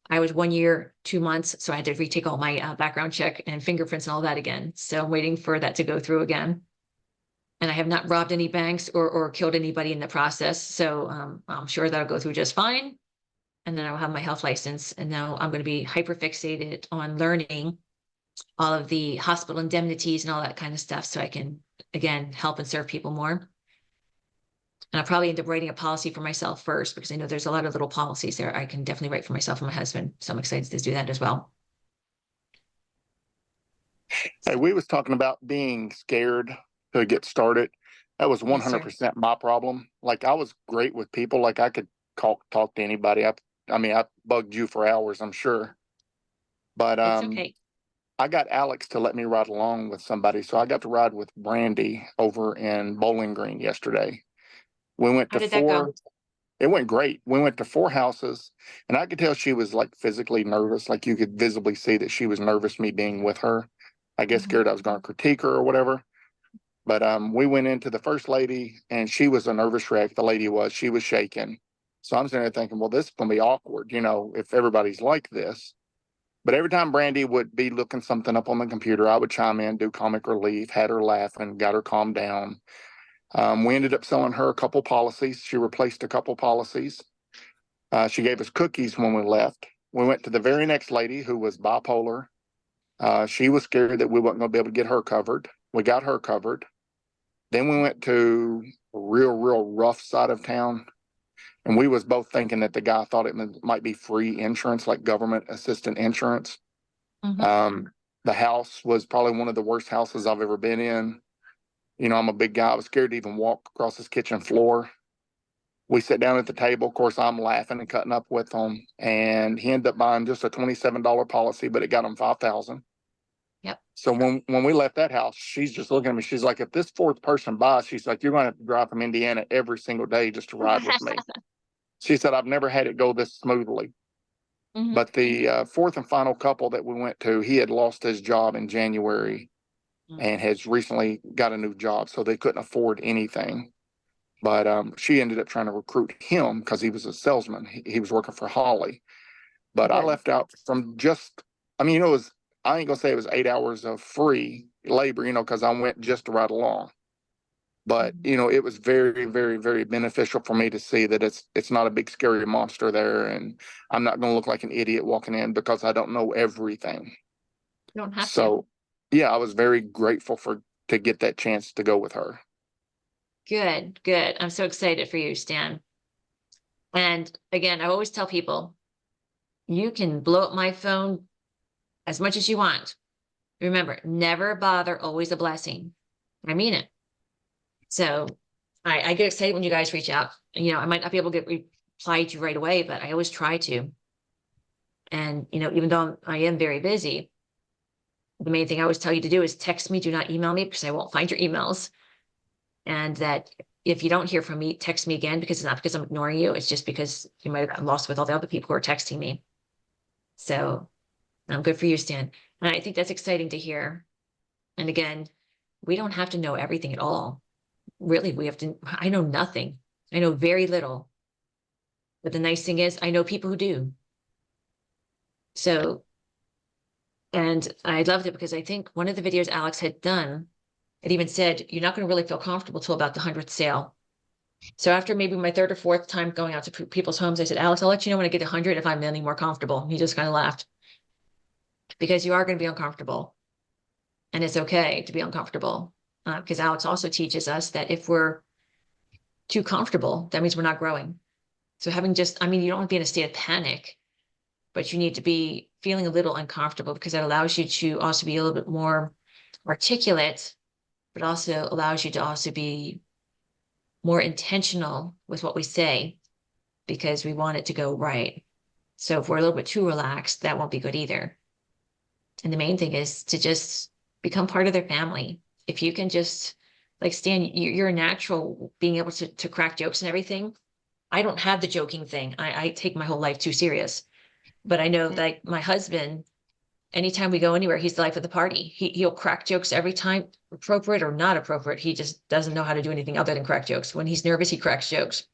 I was 1 year, 2 months, so I had to retake all my background check and fingerprints and all that again. So I'm waiting for that to go through again. And I have not robbed any banks or killed anybody in the process. So I'm sure that'll go through just fine. And then I'll have my health license. And now I'm going to be hyper fixated on learning all of the hospital indemnities and all that kind of stuff so I can, again, help and serve people more. And I'll probably end up writing a policy for myself first because I know there's a lot of little policies there I can definitely write for myself and my husband. So I'm excited to do that as well. Hey, we was talking about being scared to get started. That was Yes, sir. 100% my problem. Like I was great with people. Like I could talk to anybody. I mean, I bugged you for hours, I'm sure. But It's okay. I got Alex to let me ride along with somebody. So I got to ride with Brandy over in Bowling Green yesterday. We went How to did that go? it went great. We went to 4 houses and I could tell she was like physically nervous. Like you could visibly see that she was nervous me being with her. I guess Mhm. scared I was going to critique her or whatever. But we went into the first lady and she was a nervous wreck. The lady was, she was shaking. So I'm sitting there thinking, well, this is going to be awkward, you know, if everybody's like this. But every time Brandy would be looking something up on the computer, I would chime in, do comic relief, had her laughing, got her calmed down. We ended up selling her a couple policies. She replaced a couple policies. She gave us cookies when we left. We went to the very next lady who was bipolar. She was scared that we wasn't going to be able to get her covered. We got her covered. Then we went to a real rough side of town. And we was both thinking that the guy thought it might be free insurance, like government assistant insurance. Mhm. The house was probably one of the worst houses I've ever been in. You know, I'm a big guy. I was scared to even walk across his kitchen floor. We sat down at the table. Of course, I'm laughing and cutting up with him. And he ended up buying just a $27 policy, but it got him 5,000. Yep. So when we left that house, she's just looking at me. She's like, if this 4th person buys, she's like, you're going to have to drive from Indiana every single day just to ride with me. She said, I've never had it go this smoothly. Mhm. But the 4th and final couple that we went to, he had lost his job in January and has recently got a new job. So they couldn't afford anything. But she ended up trying to recruit him because he was a salesman. He was working for Holly. But I Good. left out from just, I mean, it was, I ain't gonna say it was 8 hours of free labor, you know, because I went just to ride along. But, you know, it was very beneficial for me to see that it's not a big scary monster there. And I'm not going to look like an idiot walking in because I don't know everything. You don't have to. So, yeah, I was very grateful to get that chance to go with her. Good, good. I'm so excited for you, Stan. And again, I always tell people, you can blow up my phone as much as you want. Remember, never bother, always a blessing. I mean it. So I get excited when you guys reach out. You know, I might not be able to reply to you right away, but I always try to. And, you know, even though I am very busy, the main thing I always tell you to do is text me, do not email me because I won't find your emails. And that if you don't hear from me, text me again because it's not because I'm ignoring you. It's just because you might have gotten lost with all the other people who are texting me. So good for you, Stan. And I think that's exciting to hear. And again, we don't have to know everything at all. Really, I know nothing. I know very little. But the nice thing is I know people who do. So, and I loved it because I think one of the videos Alex had done, it even said, you're not going to really feel comfortable till about the 100th sale. So after maybe my 3rd or 4th time going out to people's homes, I said, Alex, I'll let you know when I get 100 if I'm any more comfortable. He just kind of laughed because you are going to be uncomfortable and it's okay to be uncomfortable. Because Alex also teaches us that if we're too comfortable, that means we're not growing. So you don't want to be in a state of panic, but you need to be feeling a little uncomfortable because that allows you to also be a little bit more articulate, but also allows you to also be more intentional with what we say because we want it to go right. So if we're a little bit too relaxed, that won't be good either. And the main thing is to just become part of their family. If you can just, like Stan, you're a natural being able to crack jokes and everything. I don't have the joking thing. I take my whole life too serious. But I know that my husband, anytime we go anywhere, he's the life of the party. He'll crack jokes every time, appropriate or not appropriate. He just doesn't know how to do anything other than crack jokes. When he's nervous, he cracks jokes.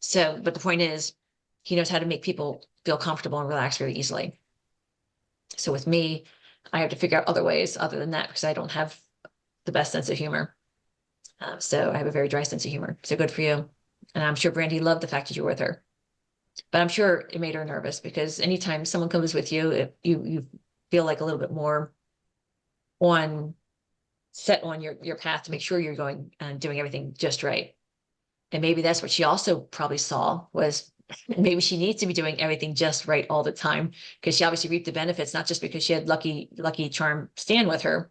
So, but the point is, he knows how to make people feel comfortable and relaxed very easily. So with me, I have to figure out other ways other than that because I don't have the best sense of humor. So I have a very dry sense of humor. So good for you. And I'm sure Brandy loved the fact that you were with her. But I'm sure it made her nervous because anytime someone comes with you, you feel like a little bit more set on your path to make sure you're going and doing everything just right. And maybe that's what she also probably saw was maybe she needs to be doing everything just right all the time because she obviously reaped the benefits, not just because she had lucky charm Stan with her,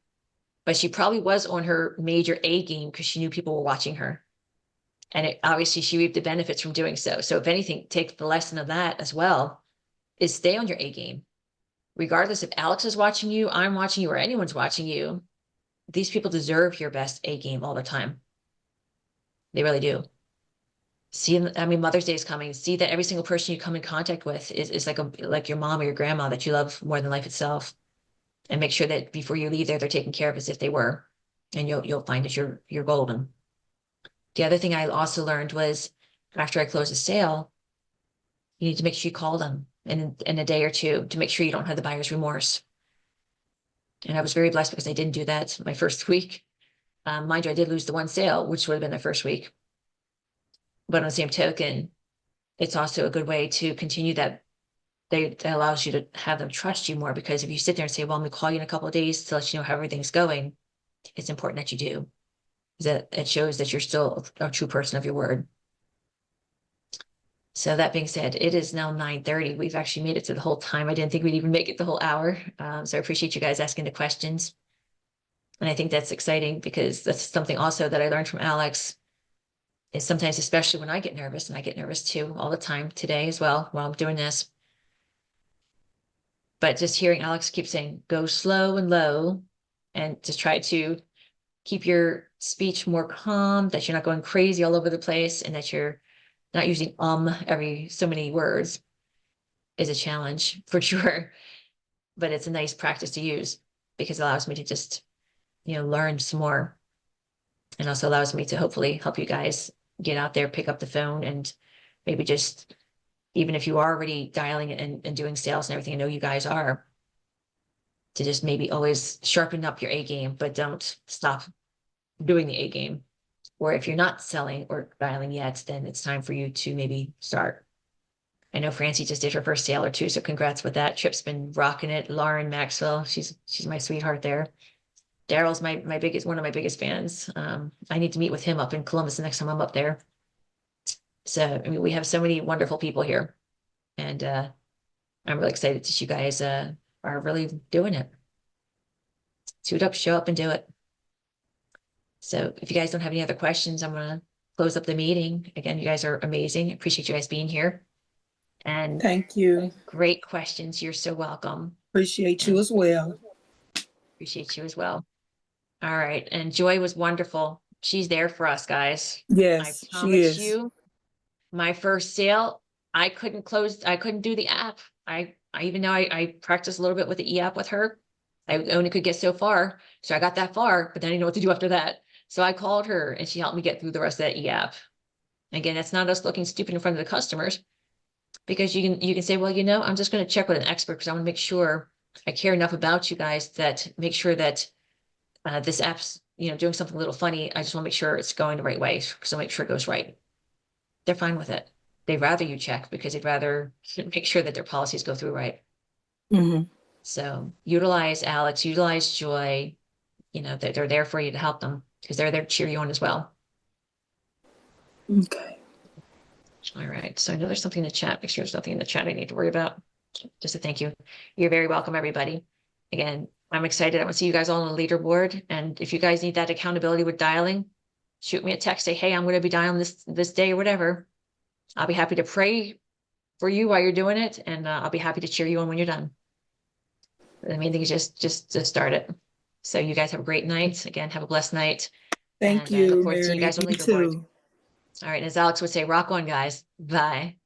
but she probably was on her major A game because she knew people were watching her. And obviously she reaped the benefits from doing so. So if anything, take the lesson of that as well, is stay on your A game. Regardless if Alex is watching you, I'm watching you, or anyone's watching you, these people deserve your best A game all the time. They really do. Mother's Day is coming. See that every single person you come in contact with is like your mom or your grandma that you love more than life itself. And make sure that before you leave there, they're taken care of as if they were. And you'll find that you're golden. The other thing I also learned was after I close a sale, you need to make sure you call them in a day or two to make sure you don't have the buyer's remorse. And I was very blessed because I didn't do that my first week. Mind you, I did lose the one sale, which would have been the first week. But on the same token, it's also a good way to continue that. That allows you to have them trust you more because if you sit there and say, well, I'm going to call you in a couple of days to let you know how everything's going, it's important that you do. That it shows that you're still a true person of your word. So that being said, it is now 9:30. We've actually made it to the whole time. I didn't think we'd even make it the whole hour. So I appreciate you guys asking the questions. And I think that's exciting because that's something also that I learned from Alex is sometimes, especially when I get nervous, and I get nervous too all the time today as well while I'm doing this. But just hearing Alex keep saying, go slow and low and to try to keep your speech more calm, that you're not going crazy all over the place and that you're not using every so many words is a challenge for sure. But it's a nice practice to use because it allows me to just, learn some more. And also allows me to hopefully help you guys get out there, pick up the phone and maybe just, even if you are already dialing and doing sales and everything, I know you guys are, to just maybe always sharpen up your A game, but don't stop doing the A game. Or if you're not selling or dialing yet, then it's time for you to maybe start. I know Francie just did her first sale or two, so congrats with that. Trip's been rocking it. Lauren Maxwell, she's my sweetheart there. Daryl's one of my biggest fans. I need to meet with him up in Columbus the next time I'm up there. So we have so many wonderful people here, and I'm really excited that you guys are really doing it. Suit up, show up, and do it. So if you guys don't have any other questions, I'm going to close up the meeting. Again, you guys are amazing. Appreciate you guys being here. And Thank you. great questions. You're so welcome. Appreciate you as well. Appreciate you as well. All right. And Joy was wonderful. She's there for us, guys. Yes, I she promise is. you, my first sale, I couldn't do the app. I even though I practiced a little bit with the e-app with her, I only could get so far. So I got that far, but then I didn't know what to do after that. So I called her and she helped me get through the rest of that e-app. Again, that's not us looking stupid in front of the customers, because you can say, well, I'm just going to check with an expert because I want to make sure I care enough about you guys that make sure that this app's, doing something a little funny. I just want to make sure it's going the right way. So make sure it goes right. They're fine with it. They'd rather you check because they'd rather make sure that their policies go through right. Mm-hmm. So utilize Alex, utilize Joy, they're there for you to help them because they're there to cheer you on as well. Okay. All right. So I know there's something in the chat. Make sure there's nothing in the chat I need to worry about. Just a thank you. You're very welcome, everybody. Again, I'm excited. I want to see you guys all on the leaderboard. And if you guys need that accountability with dialing, shoot me a text. Say, hey, I'm going to be dialing this day or whatever. I'll be happy to pray for you while you're doing it. And I'll be happy to cheer you on when you're done. The main thing is just to start it. So you guys have a great night. Again, have a blessed night. Thank And I you, look forward to seeing you guys on Meredith. the You leaderboard. too. All right. As Alex would say, rock on, guys. Bye.